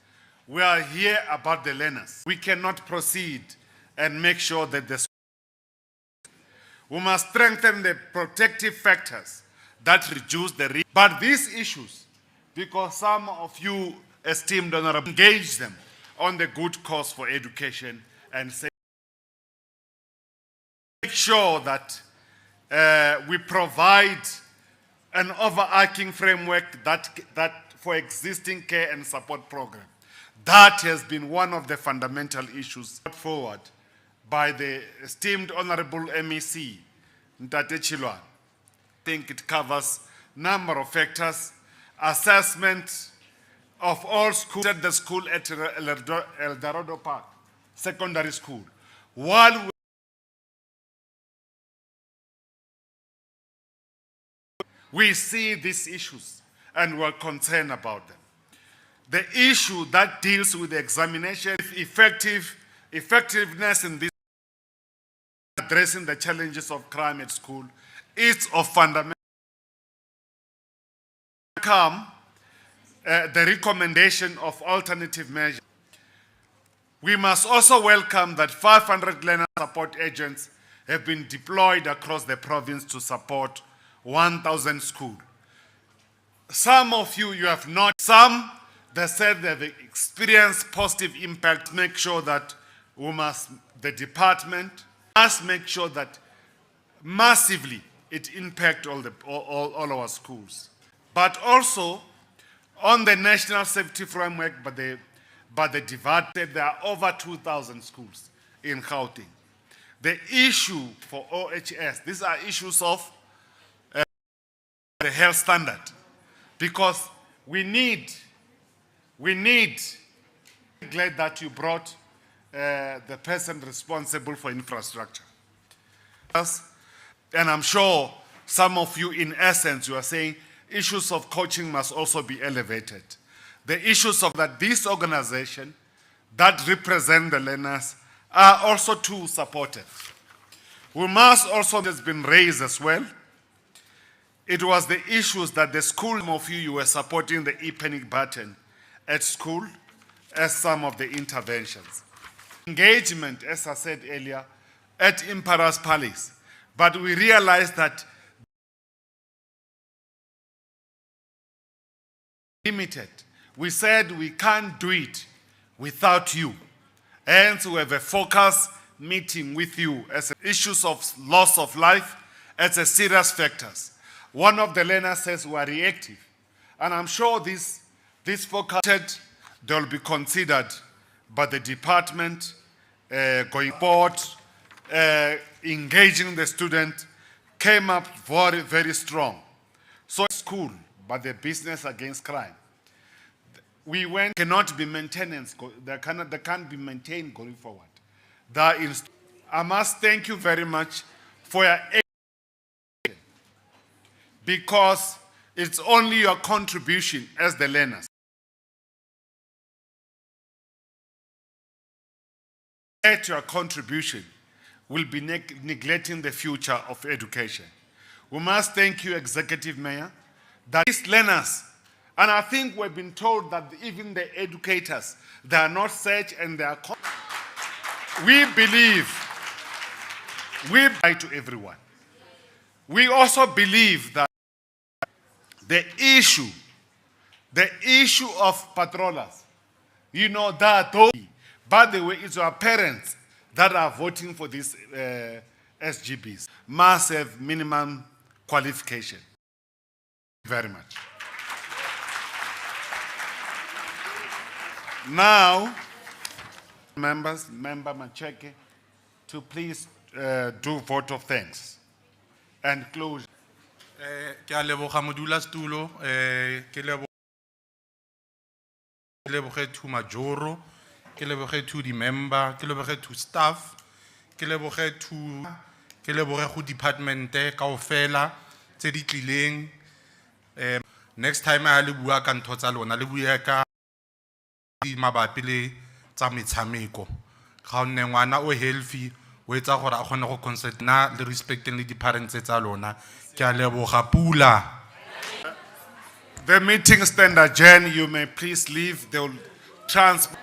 We are here about the learners. We cannot proceed and make sure that we must strengthen the protective factors that reduce the risk. But these issues, because some of you esteemed honorable, engage them on the good cause for education and say, make sure that we provide an overarching framework that for existing care and support program. That has been one of the fundamental issues put forward by the esteemed Honorable MEC, Ntate Chilwan. I think it covers a number of factors, assessment of all schools at the school at El Dorado Park, secondary school. While we see these issues and we're concerned about them. The issue that deals with the examination, effectiveness in this addressing the challenges of crime at school, is of fundamental Come, the recommendation of alternative measures. We must also welcome that 500 learner support agents have been deployed across the province to support 1,000 schools. Some of you have not. Some, they said they've experienced positive impact. Make sure that the department must make sure that massively it impacts all our schools. But also, on the national safety framework, but the divide said there are over 2,000 schools in Gauteng. The issue for OHS, these are issues of the health standard, because we need, glad that you brought the person responsible for infrastructure. And I'm sure some of you, in essence, you are saying issues of coaching must also be elevated. The issues of that this organization that represent the learners are also too supported. We must also, has been raised as well. It was the issues that the school, some of you were supporting the e-panic button at school as some of the interventions. Engagement, as I said earlier, at Emperor's Palace. But we realized that limited. We said we can't do it without you. Hence, we have a focus meeting with you as issues of loss of life as a serious factors. One of the learners says we are reactive. And I'm sure this focus, they'll be considered by the department going forward, engaging the student, came up very, very strong. So school, but the business against crime. We went, cannot be maintenance, they can't be maintained going forward. I must thank you very much for your education, because it's only your contribution as the learners. At your contribution will be neglecting the future of education. We must thank you, Executive Mayor, that these learners, and I think we've been told that even the educators, they are not such and they are. We believe, we buy to everyone. We also believe that the issue of patrollers, you know, that those, by the way, it's our parents that are voting for these SGBs, must have minimum qualification. Very much. Now, Member Macheke, to please do vote of thanks and close. Ke a leboga modulasetulo, ke leboge to majoro, ke leboge to the member, ke leboge to staff, ke leboge go department kaofela tse di tlileng. Next time a le bua ka ntho tsa lona le bua ka mabapi le tsa metshameko. Ga o nne ngwana o healthy o etsa gore a kgone go concert na le respecting le di parents tsa lona. Ke a leboga pula. The meeting stand adjourned. You may please leave. They will transfer.